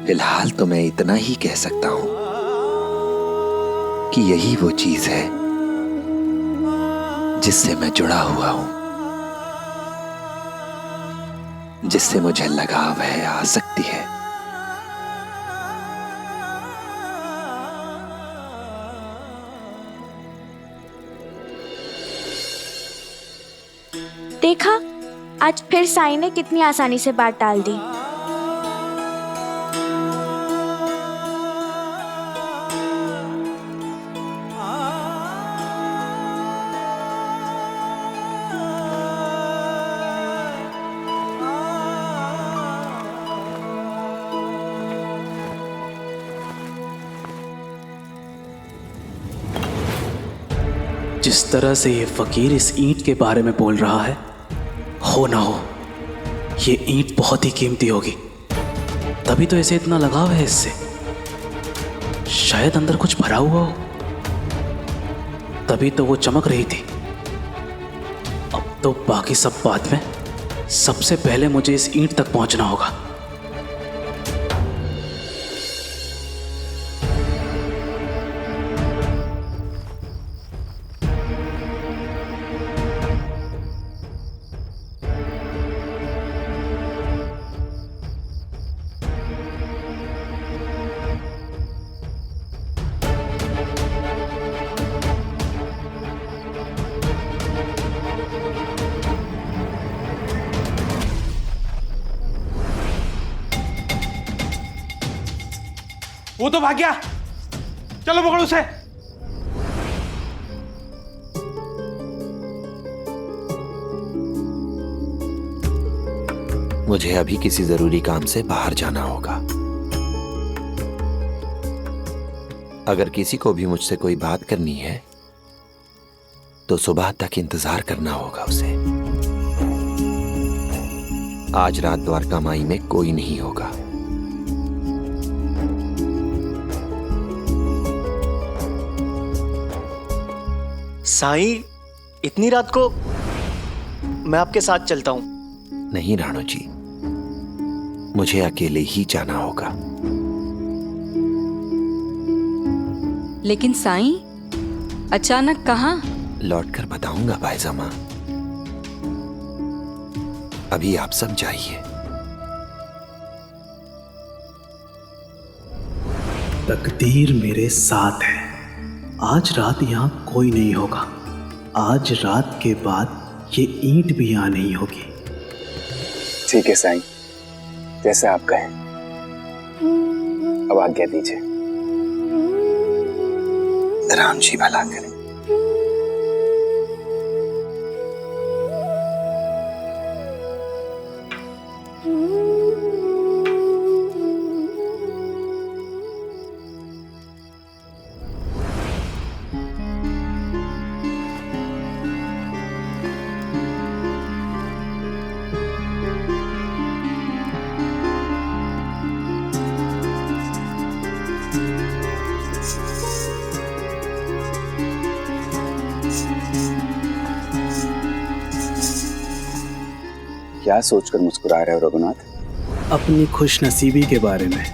फिलहाल तो मैं इतना ही कह सकता हूं कि यही वो चीज है जिससे मैं जुड़ा हुआ हूं, जिससे मुझे लगाव है, आसक्ति है। देखा, आज फिर साई ने कितनी आसानी से बात टाल दी। जिस तरह से ये फकीर इस ईंट के बारे में बोल रहा है, हो ना हो ये ईंट बहुत ही कीमती होगी, तभी तो इसे इतना लगाव है इससे। शायद अंदर कुछ भरा हुआ हो, तभी तो वो चमक रही थी। अब तो बाकी सब बाद में, सबसे पहले मुझे इस ईंट तक पहुंचना होगा। वो तो भाग गया, चलो पकड़ो उसे। मुझे अभी किसी जरूरी काम से बाहर जाना होगा। अगर किसी को भी मुझसे कोई बात करनी है तो सुबह तक इंतजार करना होगा उसे। आज रात द्वारका माई में कोई नहीं होगा। साईं, इतनी रात को मैं आपके साथ चलता हूं। नहीं राणो जी, मुझे अकेले ही जाना होगा। लेकिन साईं, अचानक कहाँ? लौटकर बताऊंगा पायजामा। अभी आप सब जाइए। तकदीर मेरे साथ है। आज रात यहाँ कोई नहीं होगा। आज रात के बाद ये ईंट भी यहाँ नहीं होगी। ठीक है साईं, जैसे आप कहें। अब आज्ञा दीजिए। राम जी भला करें। क्या सोचकर मुस्कुरा रहे हो रघुनाथ? अपनी खुशनसीबी के बारे में।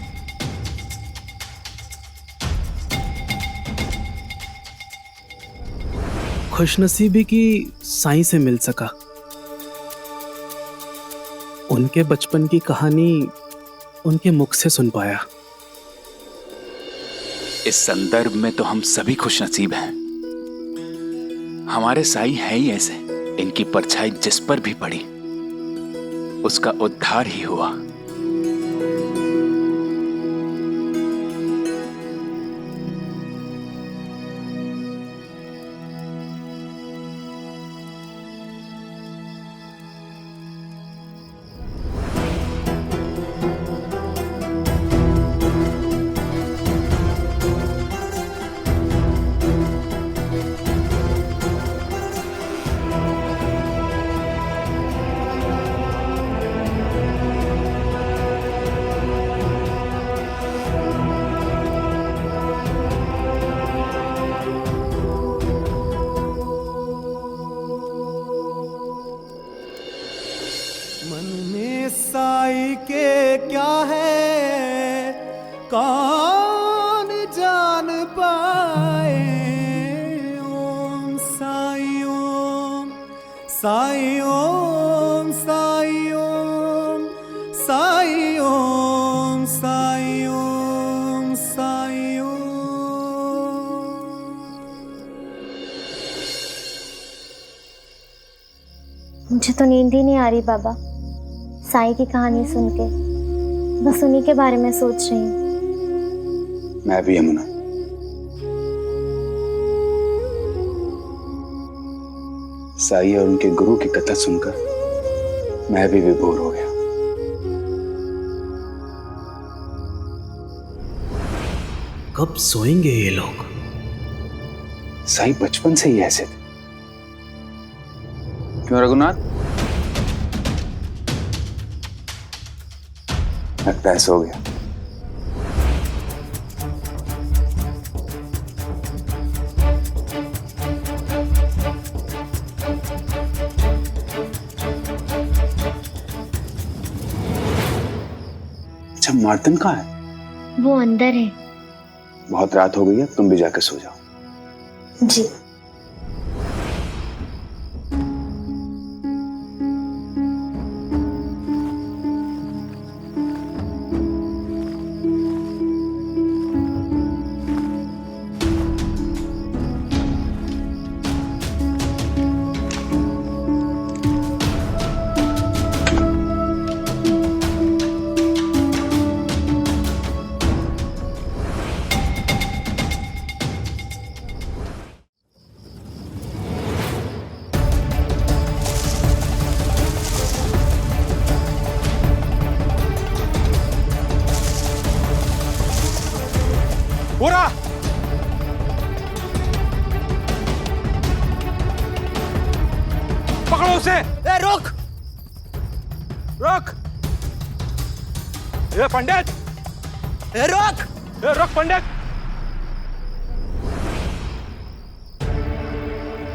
खुशनसीबी की साईं से मिल सका। उनके बचपन की कहानी उनके मुख से सुन पाया। इस संदर्भ में तो हम सभी खुशनसीब हैं। हमारे साईं हैं ही ऐसे, इनकी परछाई जिस पर भी पड़ी उसका उद्धार ही हुआ। साई ओम साई ओम साई ओम साई ओम साई ओम। मुझे तो नींद ही नहीं आ रही बाबा, साईं की कहानी सुन के बस उन्हीं के बारे में सोच रही हूँ। मैं भी यमुना, साईं और उनके गुरु की कथा सुनकर मैं भी विभोर हो गया। कब सोएंगे ये लोग? साईं बचपन से ही ऐसे थे। क्यों रघुनाथ? लगता है सो गया। अच्छा, मार्तन कहाँ है? वो अंदर है। बहुत रात हो गई है, तुम भी जाकर सो जाओ। जी। पूरा पकड़ो उसे। ए रोक रोक। ए पंडित, ए रोक, ए रोक पंडित।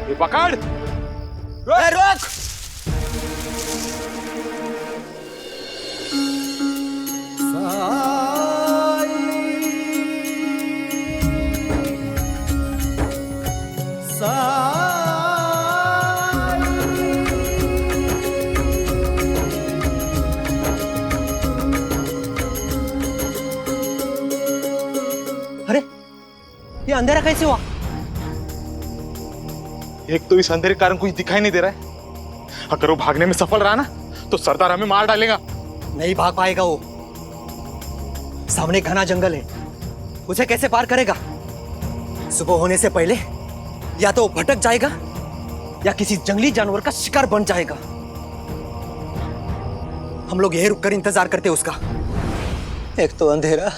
ये पकड़। ए रोक। अरे ये अंधेरा कैसे हुआ? एक तो इस अंधेरे के कारण कुछ दिखाई नहीं दे रहा है। अगर वो भागने में सफल रहा ना तो सरदार हमें मार डालेगा। नहीं भाग पाएगा वो, सामने घना जंगल है, उसे कैसे पार करेगा? सुबह होने से पहले या तो भटक जाएगा या किसी जंगली जानवर का शिकार बन जाएगा। हम लोग यहीं रुककर इंतजार करते उसका। एक तो अंधेरा,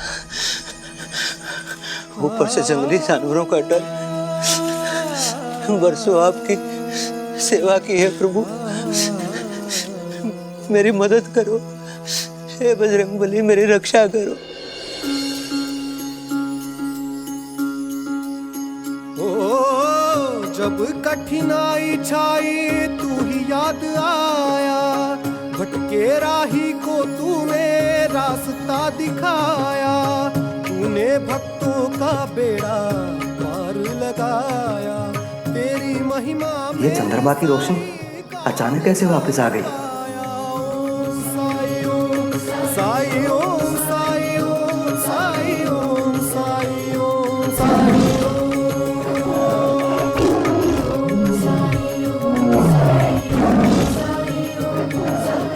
ऊपर से जंगली जानवरों का डर। बरसों आपकी सेवा की है प्रभु, मेरी मदद करो। हे बजरंगबली, मेरी रक्षा करो। ओ जब कठिनाई छाई तू ही याद आया, भटके राही को तूने रास्ता दिखाया, तूने भक्तों का बेड़ा पार लगाया, तेरी महिमा। ये चंद्रमा की रोशनी अचानक कैसे वापस आ गई? साई ओम साई ओम साई ओम साई ओम साई ओम।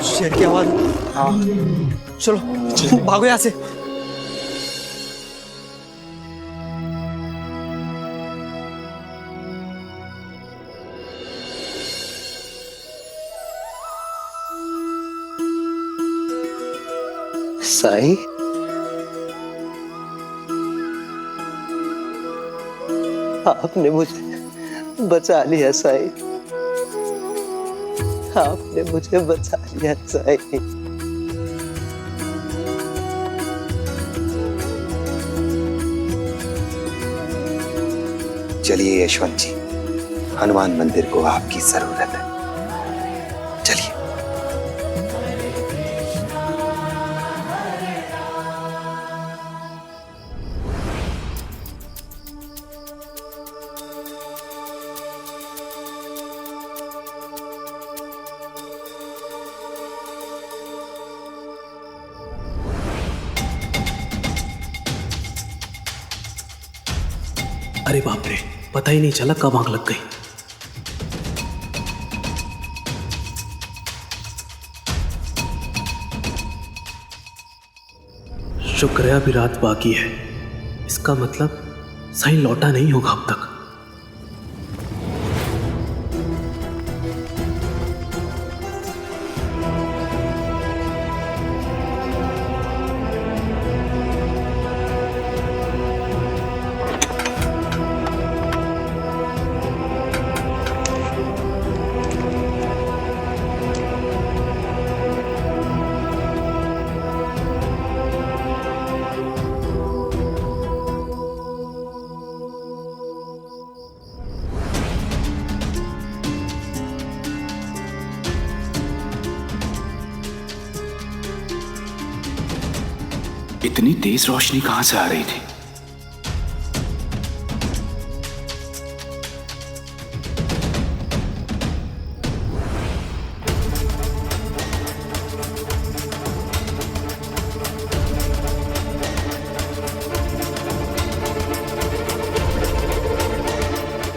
शेर की आवाज। हाँ चलो भागो यहाँ से। साईं, आपने मुझे बचा लिया साईं, आपने मुझे बचा लिया साईं। चलिए यशवंत जी, हनुमान मंदिर को आपकी जरूरत है। चलिए। अरे बाप रे, पता ही नहीं चला कब आग लग गई। शुक्र है अभी रात बाकी है, इसका मतलब साईं लौटा नहीं होगा अब तक। इतनी तेज रोशनी कहां से आ रही थी?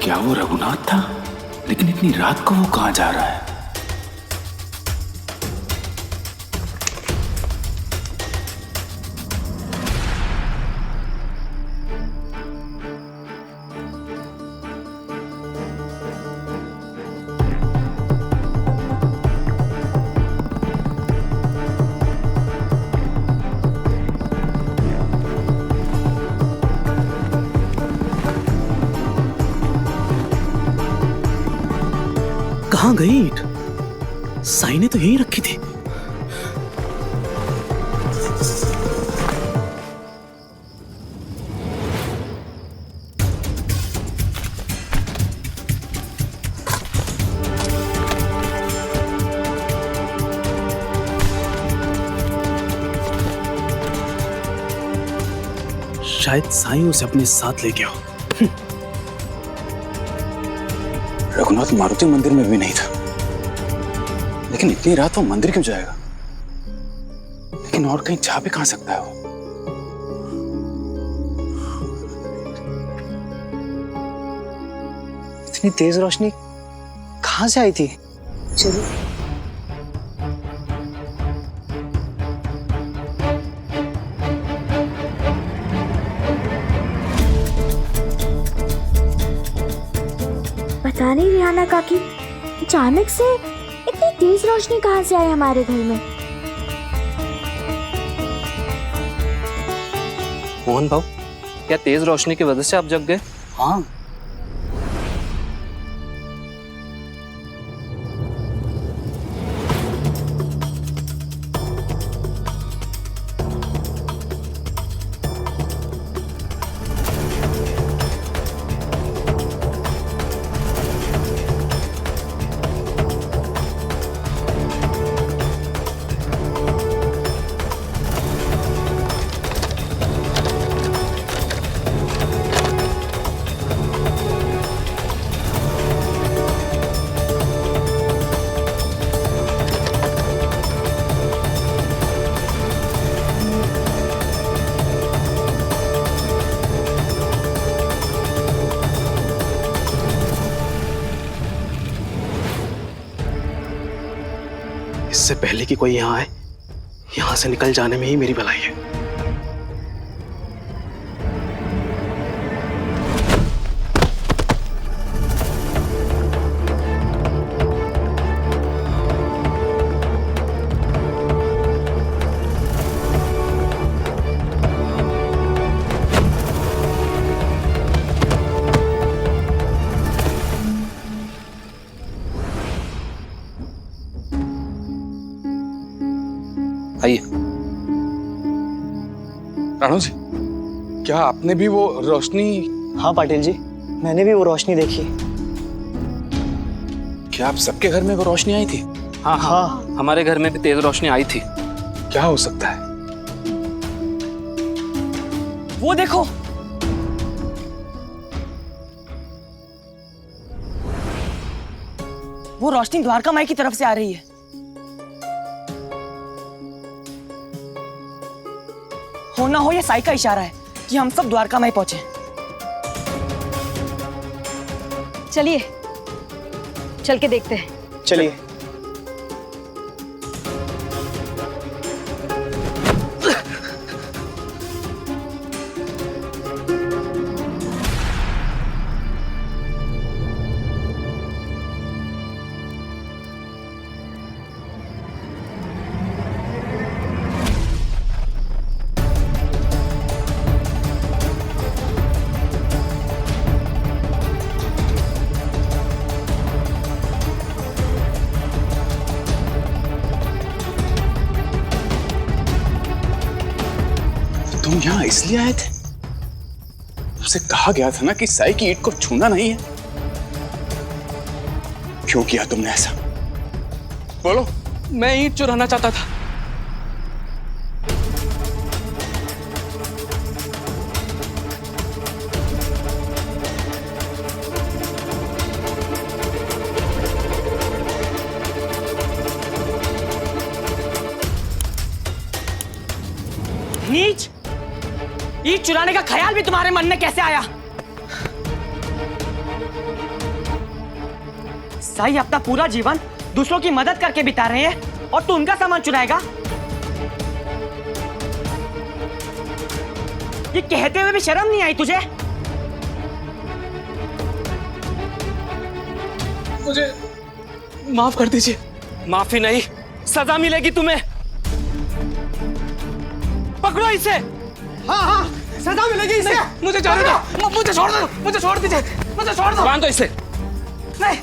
क्या वो रघुनाथ था? लेकिन इतनी रात को वो कहां जा रहा है? कहाँ गई ईंट? साईं ने तो यहीं रखी थी। शायद साईं उसे अपने साथ ले गया हो। रघुनाथ मारुति मंदिर में भी नहीं था, लेकिन इतनी रात वो मंदिर क्यों जाएगा? लेकिन और कहीं जा भी कहां सकता है वो? इतनी तेज रोशनी कहां से आई थी? चलो पता नहीं रिहाना काकी, अचानक से इतनी तेज रोशनी कहां से आई हमारे घर में? मोहन भाऊ, क्या तेज रोशनी की वजह से आप जग गए? हाँ। इससे पहले कि कोई यहाँ आए, यहाँ से निकल जाने में ही मेरी भलाई है। आइए। राणू जी, क्या आपने भी वो रोशनी? हाँ पाटिल जी, मैंने भी वो रोशनी देखी। क्या आप सबके घर में वो रोशनी आई थी? हाँ हाँ, हमारे घर में भी तेज रोशनी आई थी। क्या हो सकता है? वो देखो, वो रोशनी द्वारका माई की तरफ से आ रही है। हो ना हो ये साई का इशारा है कि हम सब द्वारका माई पहुंचे। चलिए चल के देखते हैं। चलिए। तुम यहाँ इसलिए आए थे? तुमसे कहा गया था ना कि साई की ईंट को छूना नहीं है। क्यों किया तुमने ऐसा? बोलो। मैं ईंट चुराना चाहता था। नीच! ईंट चुराने का ख्याल भी तुम्हारे मन में कैसे आया? साई अपना पूरा जीवन दूसरों की मदद करके बिता रहे हैं और तू उनका सामान चुराएगा? ये कहते हुए भी शर्म नहीं आई तुझे? मुझे माफ कर दीजिए। माफी नहीं, सजा मिलेगी तुम्हें। पकड़ो इसे। हाँ हाँ, सजा मिलेगी इसे। मुझे जाने दो, मुझे छोड़ दो, मुझे छोड़ दीजिए, मुझे छोड़ दो। बांध दो इसे। नहीं।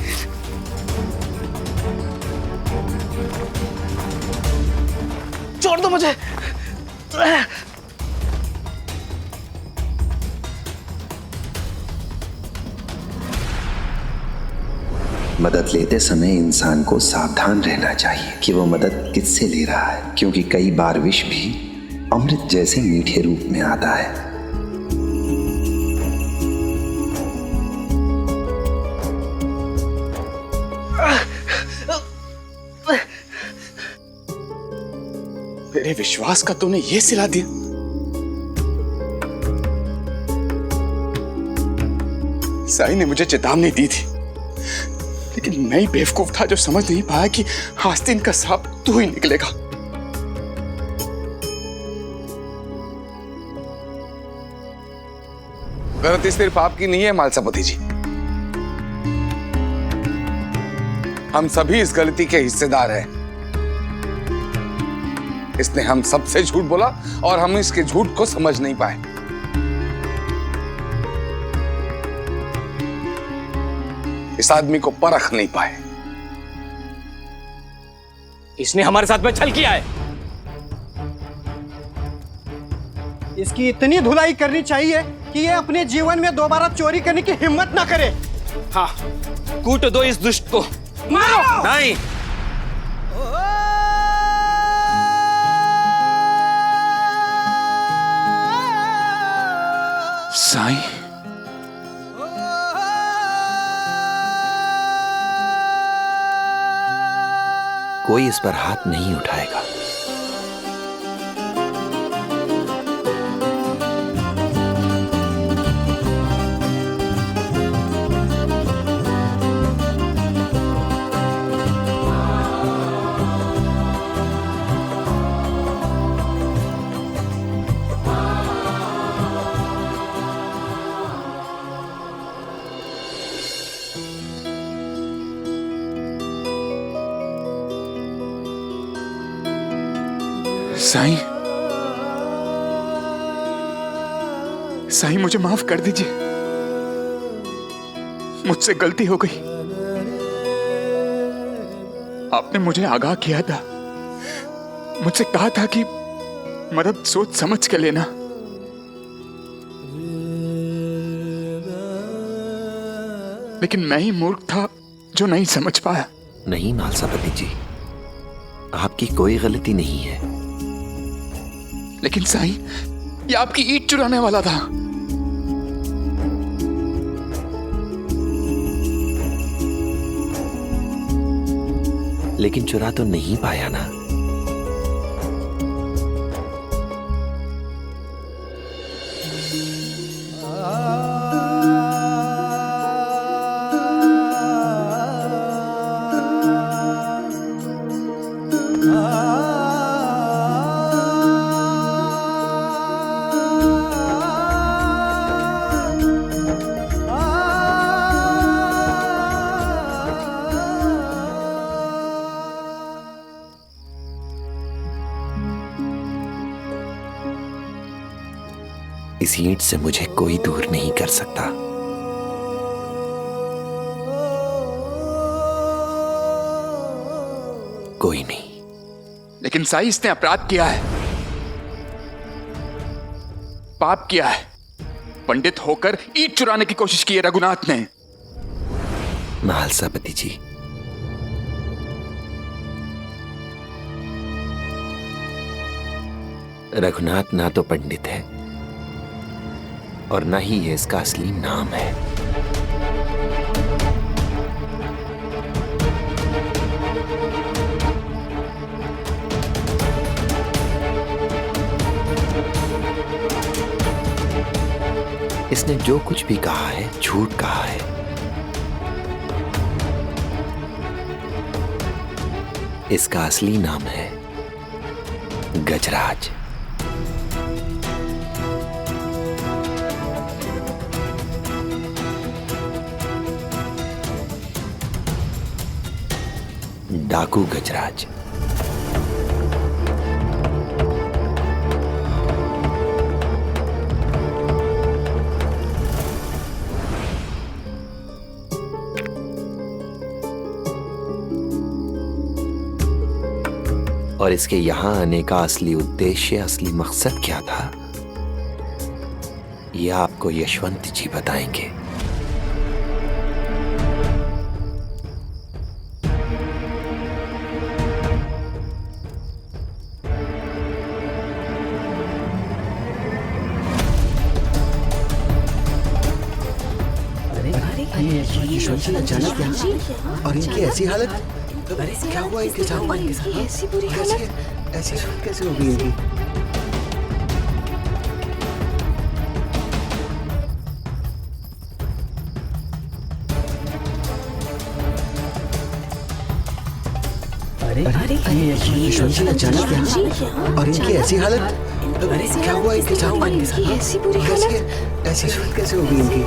छोड़ दो मुझे। मदद लेते समय इंसान को सावधान रहना चाहिए कि वो मदद किससे ले रहा है, क्योंकि कई बार विष भी अमृत जैसे मीठे रूप में आता है। मेरे विश्वास का तूने ये सिला दिया। साई ने मुझे चेतावनी दी थी, लेकिन मैं ही बेवकूफ था जो समझ नहीं पाया कि आस्तीन का सांप तू ही निकलेगा। गलती सिर्फ आपकी नहीं है मालसापति जी, हम सभी इस गलती के हिस्सेदार हैं। इसने हम सबसे झूठ बोला और हम इसके झूठ को समझ नहीं पाए। इस आदमी को परख नहीं पाए। इसने हमारे साथ में छल किया है। इसकी इतनी धुलाई करनी चाहिए कि ये अपने जीवन में दोबारा चोरी करने की हिम्मत ना करे। हाँ, कूट दो इस दुष्ट को। मारो। नहीं। साईं, कोई इस पर हाथ नहीं उठाएगा। साईं, साईं मुझे माफ कर दीजिए। मुझसे गलती हो गई। आपने मुझे आगाह किया था, मुझसे कहा था कि मदद सोच समझ के लेना। लेकिन मैं ही मूर्ख था जो नहीं समझ पाया। नहीं मालसापति जी, आपकी कोई गलती नहीं है। लेकिन साईं, ये आपकी ईंट चुराने वाला था। लेकिन चुरा तो नहीं पाया ना। इस ईंट से मुझे कोई दूर नहीं कर सकता। कोई नहीं। लेकिन साईं, इसने अपराध किया है, पाप किया है। पंडित होकर ईंट चुराने की कोशिश की है रघुनाथ ने। महालसापति जी, रघुनाथ ना तो पंडित है और ना ही ये इसका असली नाम है। इसने जो कुछ भी कहा है झूठ कहा है। इसका असली नाम है गजराज। डाकू गजराज। और इसके यहां आने का असली उद्देश्य, असली मकसद क्या था, यह आपको यशवंत जी बताएंगे। यशवंत जी अचानक यहाँ और इनकी ऐसी हालत, क्या हुआ इनके साथ? ऐसी बुरी हालत, ऐसी कैसे हो गई इनकी? यशवंत जी अचानक यहाँ और इनकी ऐसी हालत, क्या हुआ इनके साथ? ऐसी बुरी हालत, ऐसी कैसे हो गई इनकी?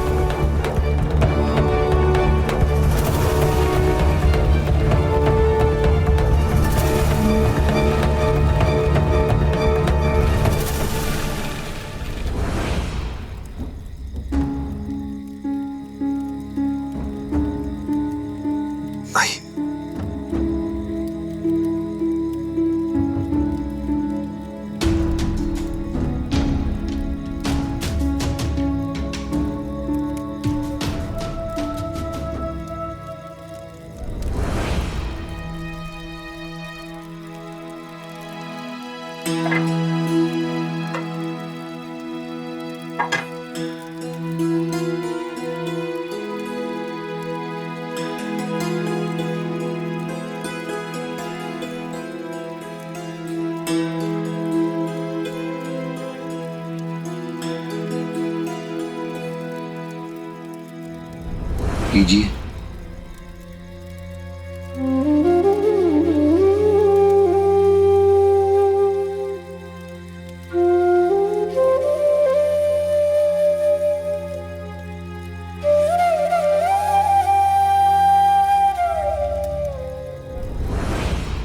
कीजिए।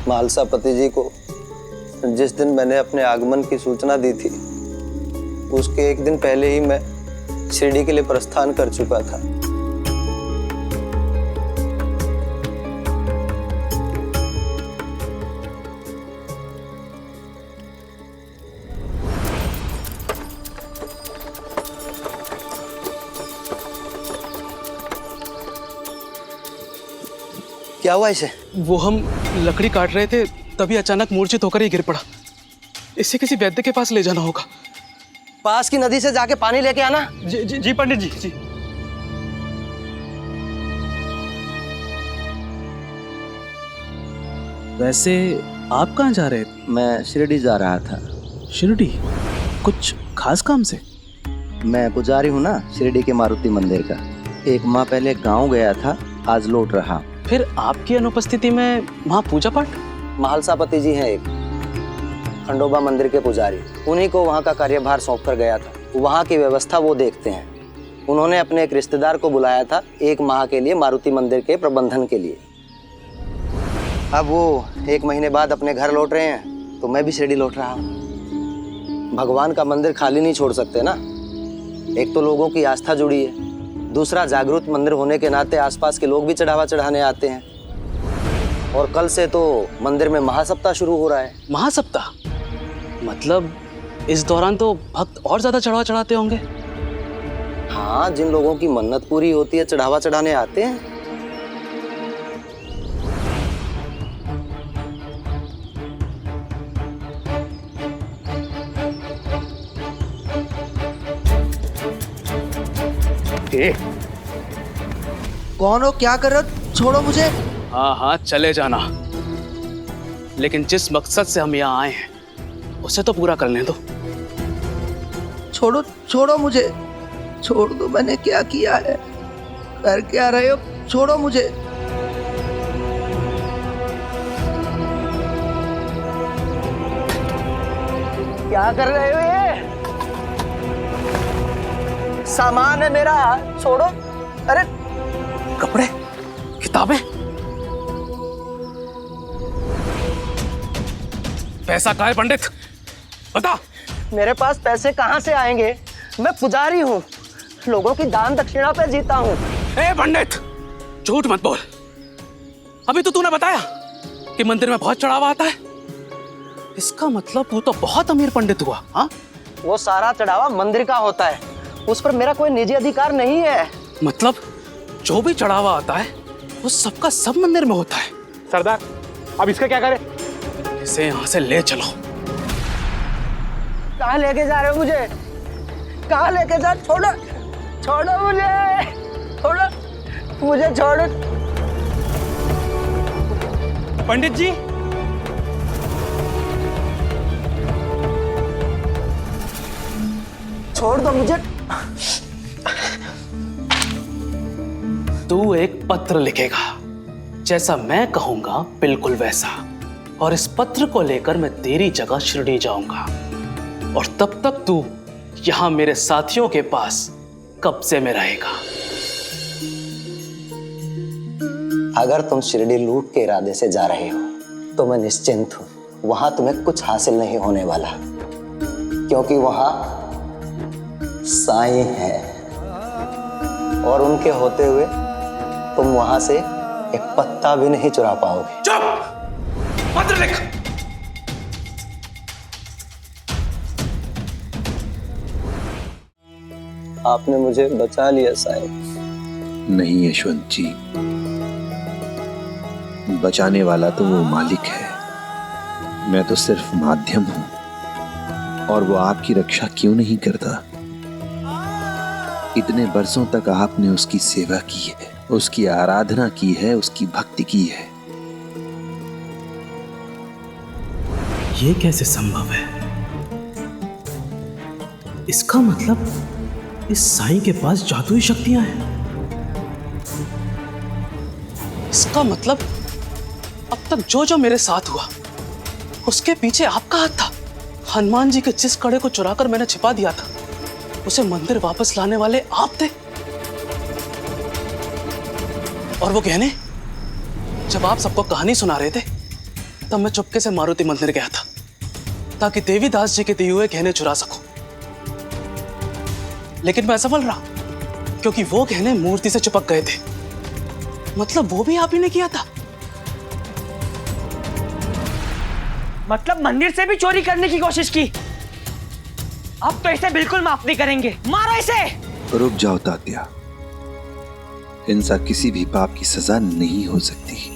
महालसापति जी को जिस दिन मैंने अपने आगमन की सूचना दी थी, उसके एक दिन पहले ही मैं शिरडी के लिए प्रस्थान कर चुका था। क्या हुआ इसे? वो हम लकड़ी काट रहे थे, तभी अचानक मूर्छित होकर ही गिर पड़ा। इसे किसी वैद्य के पास ले जाना होगा। पास की नदी से जाके पानी लेके आना। जी जी जी पंडित जी जी। वैसे आप कहाँ जा रहे थे? मैं शिरडी जा रहा था। शिरडी? कुछ खास काम से? मैं पुजारी हूँ ना शिरडी के मारुति मंदिर का। एक माह पहले गांव गया था, आज लौट रहा। फिर आपकी अनुपस्थिति में वहाँ पूजा पाठ? महालसापति जी हैं एक खंडोबा मंदिर के पुजारी, उन्हीं को वहाँ का कार्यभार सौंप कर गया था। वहाँ की व्यवस्था वो देखते हैं। उन्होंने अपने एक रिश्तेदार को बुलाया था 1 माह के लिए मारुति मंदिर के प्रबंधन के लिए। अब वो 1 महीने बाद अपने घर लौट रहे हैं, तो मैं भी शिरडी लौट रहा हूँ। भगवान का मंदिर खाली नहीं छोड़ सकते ना, एक तो लोगों की आस्था जुड़ी है, दूसरा जागरूक मंदिर होने के नाते आसपास के लोग भी चढ़ावा चढ़ाने आते हैं। और कल से तो मंदिर में महासप्ताह शुरू हो रहा है। महासप्ताह मतलब इस दौरान तो भक्त और ज्यादा चढ़ावा चढ़ाते होंगे। हाँ, जिन लोगों की मन्नत पूरी होती है चढ़ावा चढ़ाने आते हैं। कौन हो, क्या कर रहे हो? छोड़ो मुझे। हाँ हाँ चले जाना, लेकिन जिस मकसद से हम यहाँ आए हैं उसे तो पूरा करने दो। छोड़ो छोड़ो मुझे, छोड़ दो। मैंने क्या किया है? कर क्या रहे हो? छोड़ो मुझे। क्या कर रहे हो? ये सामान है मेरा, छोड़ो। अरे कपड़े, किताबें, पैसा कहाँ है पंडित? बता। मेरे पास पैसे कहाँ से आएंगे? मैं पुजारी हूँ, लोगों की दान दक्षिणा पे जीता हूँ। ए पंडित, झूठ मत बोल। अभी तो तूने बताया कि मंदिर में बहुत चढ़ावा आता है। इसका मतलब तू तो बहुत अमीर पंडित हुआ। हाँ, वो सारा चढ़ावा मंदिर का होता है, उस पर मेरा कोई निजी अधिकार नहीं है। मतलब जो भी चढ़ावा आता है वो सबका सब मंदिर में होता है। सरदार, अब इसका क्या करें? इसे यहाँ से ले चलो। कहाँ लेके जा रहे हो मुझे? कहाँ लेके जा? छोड़ो, छोड़ो मुझे, छोड़ो मुझे, छोड़ो। पंडित जी, छोड़ दो मुझे। तू एक पत्र लिखेगा, जैसा मैं कहूंगा बिल्कुल वैसा, और इस पत्र को लेकर मैं तेरी जगह शिरडी जाऊंगा, और तब तक तू यहां मेरे साथियों के पास कब्जे में रहेगा। अगर तुम शिरडी लूट के इरादे से जा रहे हो तो मैं निश्चिंत हूं, वहां तुम्हें कुछ हासिल नहीं होने वाला, क्योंकि वहां साईं है, और उनके होते हुए तुम वहां से एक पत्ता भी नहीं चुरा पाओगे। चुप! पत्र लिख। आपने मुझे बचा लिया साईं। नहीं यशवंत जी, बचाने वाला तो वो मालिक है, मैं तो सिर्फ माध्यम हूं। और वो आपकी रक्षा क्यों नहीं करता? इतने बरसों तक आपने उसकी सेवा की है, उसकी आराधना की है, उसकी भक्ति की है। ये कैसे संभव है? इसका मतलब इस साईं के पास जादुई शक्तियां हैं। इसका मतलब अब तक जो जो मेरे साथ हुआ उसके पीछे आपका हाथ था। हनुमान जी के जिस कड़े को चुराकर मैंने छिपा दिया था उसे मंदिर वापस लाने वाले आप थे। और वो गहने, जब आप सबको कहानी सुना रहे थे तब मैं चुपके से मारुति मंदिर गया था ताकि देवीदास जी के दिए हुए गहने चुरा सकूं, लेकिन मैं असफल रहा क्योंकि वो गहने मूर्ति से चिपक गए थे। मतलब वो भी आप ही ने किया था? मतलब मंदिर से भी चोरी करने की कोशिश की? अब तो इसे बिल्कुल माफ नहीं करेंगे, मारो इसे। रुक जाओ तात्या, हिंसा किसी भी पाप की सजा नहीं हो सकती।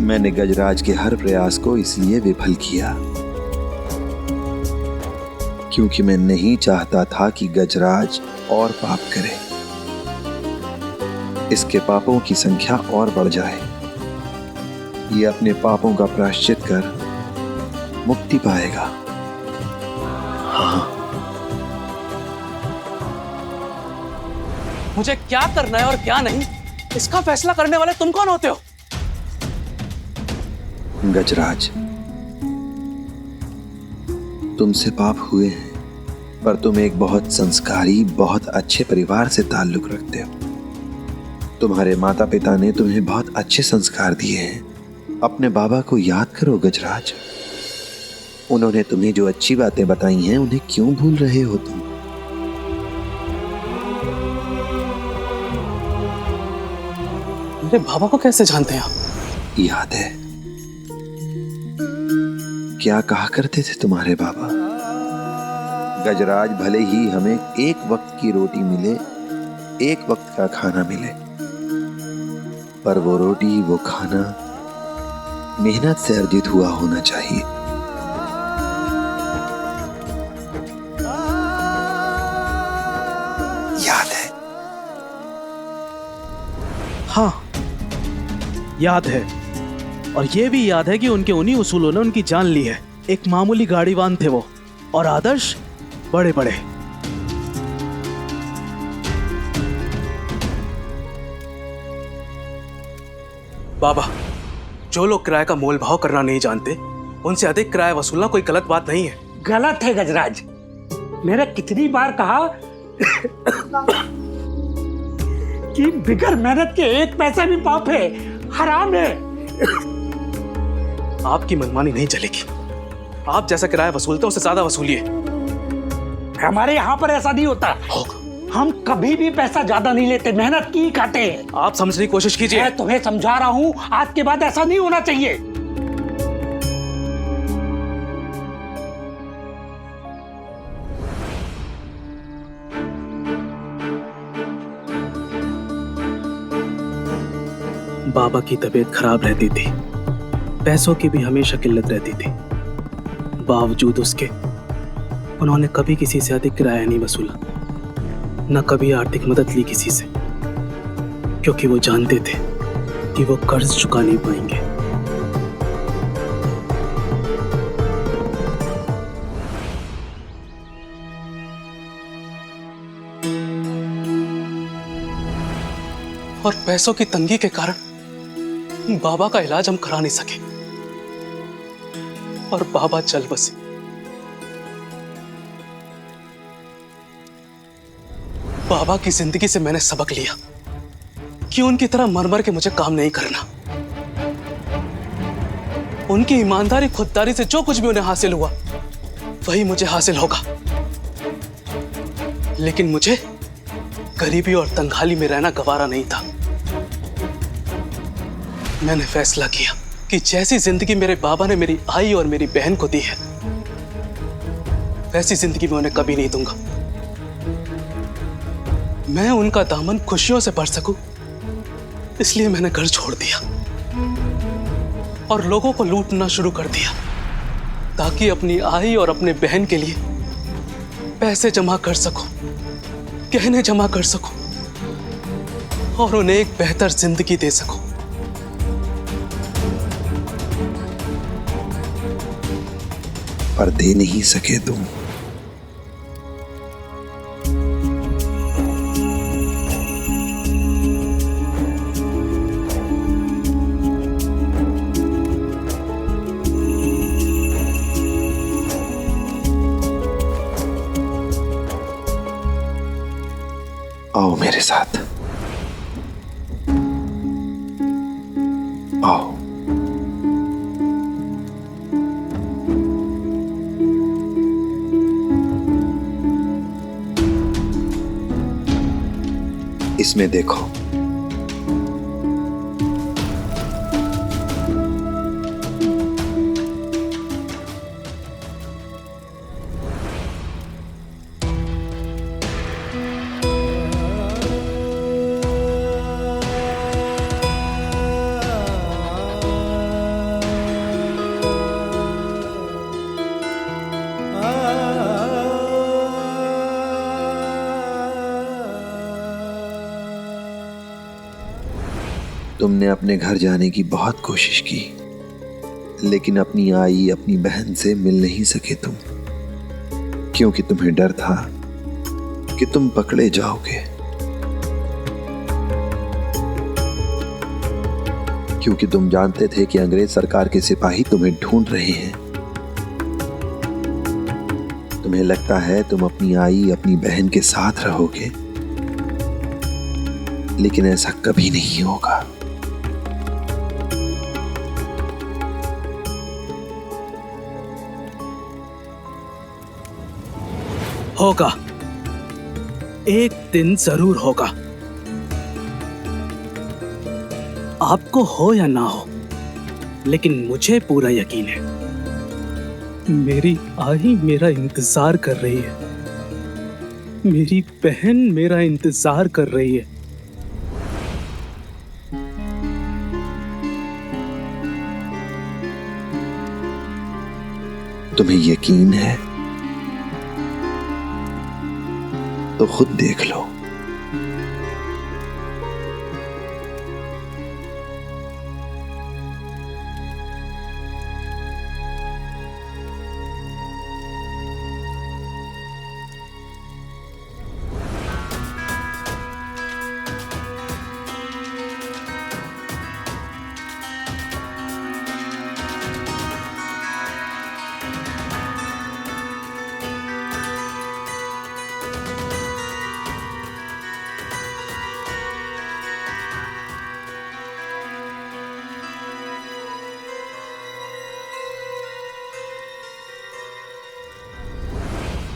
मैंने गजराज के हर प्रयास को इसलिए विफल किया क्योंकि मैं नहीं चाहता था कि गजराज और पाप करे, इसके पापों की संख्या और बढ़ जाए। ये अपने पापों का प्रायश्चित कर मुक्ति पाएगा। हाँ, मुझे क्या करना है और क्या नहीं, इसका फैसला करने वाले तुम कौन होते हो? गजराज, तुमसे पाप हुए हैं, पर तुम एक बहुत संस्कारी, बहुत अच्छे परिवार से ताल्लुक रखते हो। तुम्हारे माता पिता ने तुम्हें बहुत अच्छे संस्कार दिए हैं। अपने बाबा को याद करो गजराज। उन्होंने तुम्हें जो अच्छी बातें बताई हैं उन्हें क्यों भूल रहे हो तुम? मेरे बाबा को कैसे जानते हैं आप? याद है क्या कहा करते थे तुम्हारे बाबा? गजराज, भले ही हमें एक वक्त की रोटी मिले, एक वक्त का खाना मिले, पर वो रोटी, वो खाना मेहनत से अर्जित हुआ होना चाहिए। याद है? हाँ, याद है। और ये भी याद है कि उनके उन्हीं उसूलों ने उनकी जान ली है। एक मामूली गाड़ीवान थे वो, और आदर्श बड़े बड़े। बाबा, जो लोग किराए का मोल भाव करना नहीं जानते, उनसे अधिक किराया वसूलना कोई गलत बात नहीं है। गलत है गजराज। मैंने कितनी बार कहा कि बिगर मेहनत के एक पैसा भी पाप है, हराम है। आपकी मनमानी नहीं चलेगी। आप जैसा किराया वसूलते हैं उससे ज्यादा वसूलिए। हमारे यहाँ पर ऐसा नहीं होता। हम कभी भी पैसा ज्यादा नहीं लेते, मेहनत की खाते हैं। आप समझने की कोशिश कीजिए। मैं तुम्हें समझा रहा हूँ, आज के बाद ऐसा नहीं होना चाहिए। बाबा की तबीयत खराब रहती थी, पैसों की भी हमेशा किल्लत रहती थी। बावजूद उसके उन्होंने कभी किसी से अधिक किराया नहीं वसूला, न कभी आर्थिक मदद ली किसी से, क्योंकि वो जानते थे कि वो कर्ज चुका नहीं पाएंगे। और पैसों की तंगी के कारण बाबा का इलाज हम करा नहीं सके और बाबा चल बसे। बाबा की जिंदगी से मैंने सबक लिया कि उनकी तरह मर मर के मुझे काम नहीं करना। उनकी ईमानदारी, खुददारी से जो कुछ भी उन्हें हासिल हुआ वही मुझे हासिल होगा। लेकिन मुझे गरीबी और तंगहाली में रहना गवारा नहीं था। मैंने फैसला किया कि जैसी जिंदगी मेरे बाबा ने मेरी आई और मेरी बहन को दी है, वैसी जिंदगी मैं उन्हें कभी नहीं दूंगा। मैं उनका दामन खुशियों से भर सकूं, इसलिए मैंने घर छोड़ दिया और लोगों को लूटना शुरू कर दिया, ताकि अपनी आई और अपने बहन के लिए पैसे जमा कर सकूं, गहने जमा कर सकूं और उन्हें एक बेहतर जिंदगी दे सकूं। पर दे नहीं सके तुम। आओ मेरे साथ, आओ। इसमें देखो, तुमने अपने घर जाने की बहुत कोशिश की, लेकिन अपनी आई, अपनी बहन से मिल नहीं सके तुम, क्योंकि तुम्हें डर था कि तुम पकड़े जाओगे, क्योंकि तुम जानते थे कि अंग्रेज सरकार के सिपाही तुम्हें ढूंढ रहे हैं। तुम्हें लगता है तुम अपनी आई, अपनी बहन के साथ रहोगे, लेकिन ऐसा कभी नहीं होगा। होगा, एक दिन जरूर होगा। आपको हो या ना हो, लेकिन मुझे पूरा यकीन है मेरी आई मेरा इंतजार कर रही है, मेरी बहन मेरा इंतजार कर रही है। तुम्हें यकीन है तो खुद देख लो।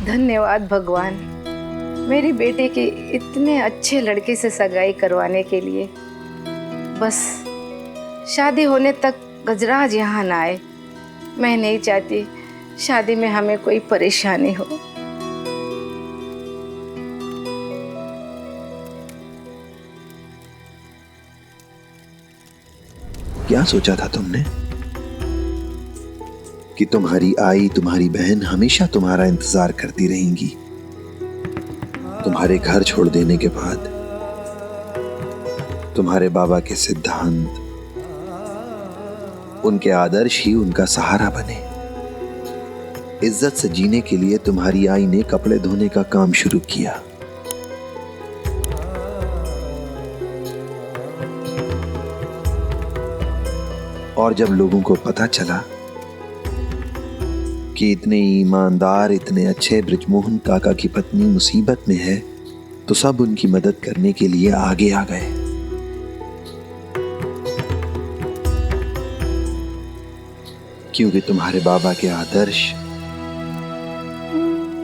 धन्यवाद भगवान, मेरी बेटे के इतने अच्छे लड़के से सगाई करवाने के लिए। बस शादी होने तक गजराज यहाँ ना आए। मैं नहीं चाहती शादी में हमें कोई परेशानी हो। क्या सोचा था तुमने कि तुम्हारी आई, तुम्हारी बहन हमेशा तुम्हारा इंतजार करती रहेंगी? तुम्हारे घर छोड़ देने के बाद तुम्हारे बाबा के सिद्धांत, उनके आदर्श ही उनका सहारा बने। इज्जत से जीने के लिए तुम्हारी आई ने कपड़े धोने का काम शुरू किया। और जब लोगों को पता चला कि इतने ईमानदार, इतने अच्छे ब्रिजमोहन काका की पत्नी मुसीबत में है, तो सब उनकी मदद करने के लिए आगे आ गए। क्योंकि तुम्हारे बाबा के आदर्श,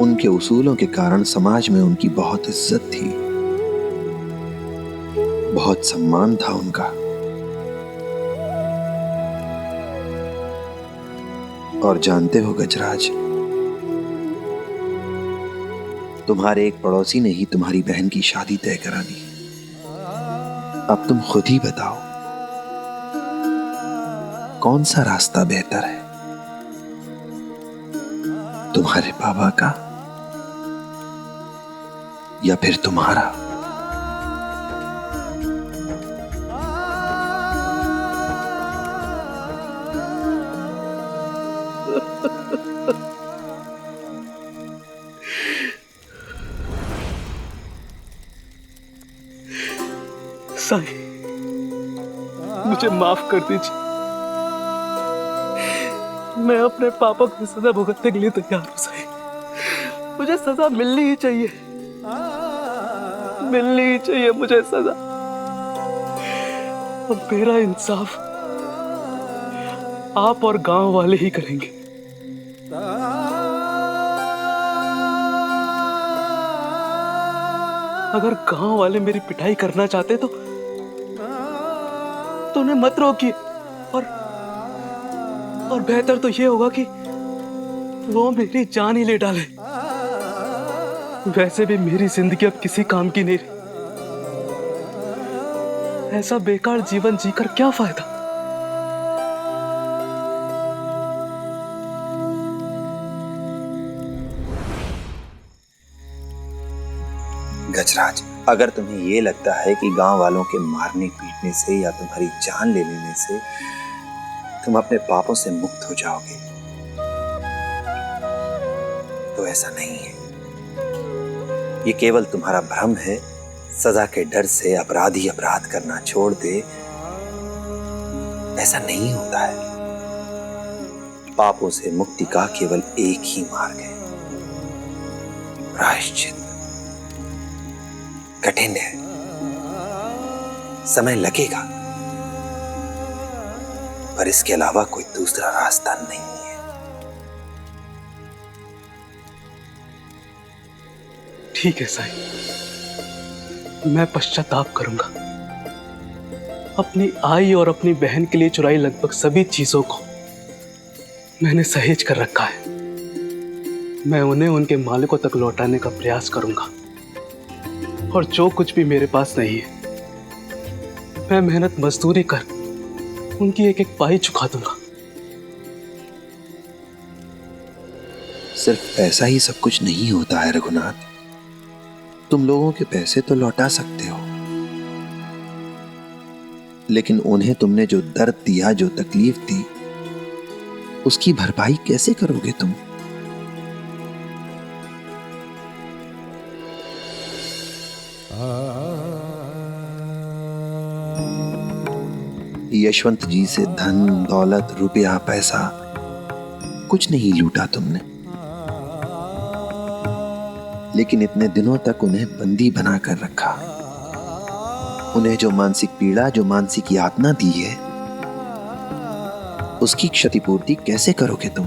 उनके उसूलों के कारण समाज में उनकी बहुत इज्जत थी, बहुत सम्मान था उनका। और जानते हो गजराज, तुम्हारे एक पड़ोसी ने ही तुम्हारी बहन की शादी तय करा दी। अब तुम खुद ही बताओ, कौन सा रास्ता बेहतर है, तुम्हारे बाबा का या फिर तुम्हारा? साईं, मुझे माफ कर दीजिए। मैं अपने पापा की सजा भुगतने के लिए तैयार हूं साईं। मुझे सजा मिलनी ही चाहिए, मिलनी ही चाहिए मुझे सजा। अब मेरा इंसाफ आप और गांव वाले ही करेंगे। अगर गांव वाले मेरी पिटाई करना चाहते तो उन्हें मत रोकिए, और बेहतर तो ये होगा कि वो मेरी जान ही ले डाले। वैसे भी मेरी जिंदगी अब किसी काम की नहीं रही। ऐसा बेकार जीवन जीकर क्या फायदा? गजराज, अगर तुम्हें ये लगता है कि गांव वालों के मारने पीटने से या तुम्हारी जान ले लेने से तुम अपने पापों से मुक्त हो जाओगे, तो ऐसा नहीं है। ये केवल तुम्हारा भ्रम है। सजा के डर से अपराधी अपराध करना छोड़ दे, ऐसा नहीं होता है। पापों से मुक्ति का केवल एक ही मार्ग है, प्रायश्चित। कठिन है, समय लगेगा, पर इसके अलावा कोई दूसरा रास्ता नहीं है। ठीक है साईं, मैं पश्चाताप करूंगा। अपनी आई और अपनी बहन के लिए चुराई लगभग सभी चीजों को मैंने सहेज कर रखा है। मैं उन्हें उनके मालिकों तक लौटाने का प्रयास करूंगा, और जो कुछ भी मेरे पास नहीं है मैं मेहनत मजदूरी कर उनकी एक एक पाई चुका दूंगा। सिर्फ ऐसा ही सब कुछ नहीं होता है रघुनाथ। तुम लोगों के पैसे तो लौटा सकते हो, लेकिन उन्हें तुमने जो दर्द दिया, जो तकलीफ दी, उसकी भरपाई कैसे करोगे तुम? यशवंत जी से धन, दौलत, रुपया, पैसा कुछ नहीं लूटा तुमने, लेकिन इतने दिनों तक उन्हें बंदी बनाकर रखा। उन्हें जो मानसिक पीड़ा, जो मानसिक यातना दी है, उसकी क्षतिपूर्ति कैसे करोगे तुम?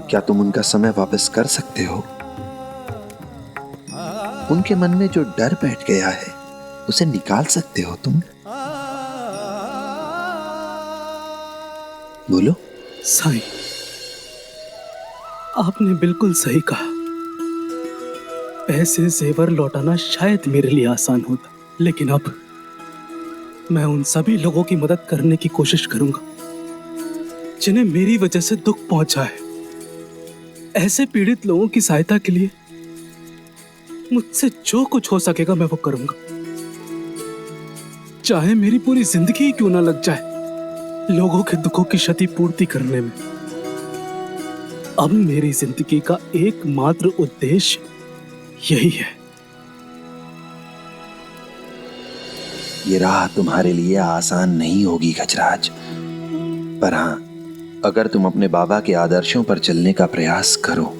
क्या तुम उनका समय वापस कर सकते हो? उनके मन में जो डर बैठ गया है उसे निकाल सकते हो तुम? बोलो। साईं, आपने बिल्कुल सही कहा। पैसे जेवर लौटाना शायद मेरे लिए आसान होता, लेकिन अब मैं उन सभी लोगों की मदद करने की कोशिश करूंगा जिन्हें मेरी वजह से दुख पहुंचा है। ऐसे पीड़ित लोगों की सहायता के लिए मुझसे जो कुछ हो सकेगा मैं वो करूंगा, चाहे मेरी पूरी जिंदगी क्यों ना लग जाए लोगों के दुखों की क्षतिपूर्ति करने में। अब मेरी जिंदगी का एकमात्र उद्देश्य यही है। ये राह तुम्हारे लिए आसान नहीं होगी गजराज, पर हां, अगर तुम अपने बाबा के आदर्शों पर चलने का प्रयास करो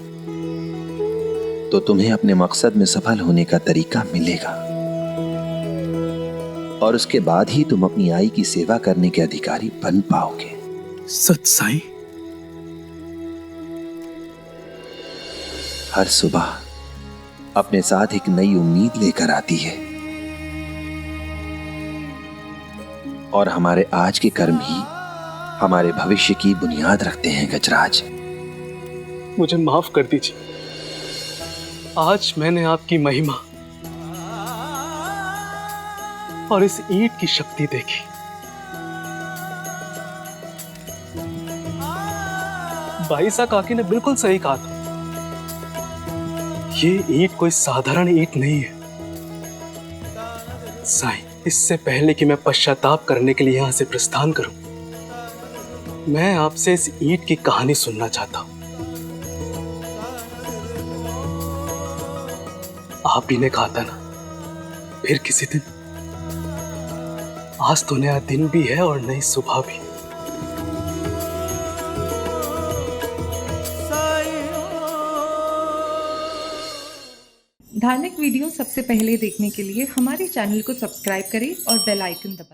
तो तुम्हें अपने मकसद में सफल होने का तरीका मिलेगा, और उसके बाद ही तुम अपनी आई की सेवा करने के अधिकारी बन पाओगे। सच साईं। हर सुबह अपने साथ एक नई उम्मीद लेकर आती है, और हमारे आज के कर्म ही हमारे भविष्य की बुनियाद रखते हैं गजराज। मुझे माफ कर दीजिए, आज मैंने आपकी महिमा और इस ईंट की शक्ति देखी। भाईसा काकी ने बिल्कुल सही कहा था, ये ईंट कोई साधारण ईंट नहीं है। साईं, इससे पहले कि मैं पश्चाताप करने के लिए यहां से प्रस्थान करूं, मैं आपसे इस ईंट की कहानी सुनना चाहता हूं। आप ही ने कहा था ना, फिर किसी दिन। आज तो नया दिन भी है और नई सुबह भी। धार्मिक वीडियो सबसे पहले देखने के लिए हमारे चैनल को सब्सक्राइब करें और बेल आइकन दबाएं।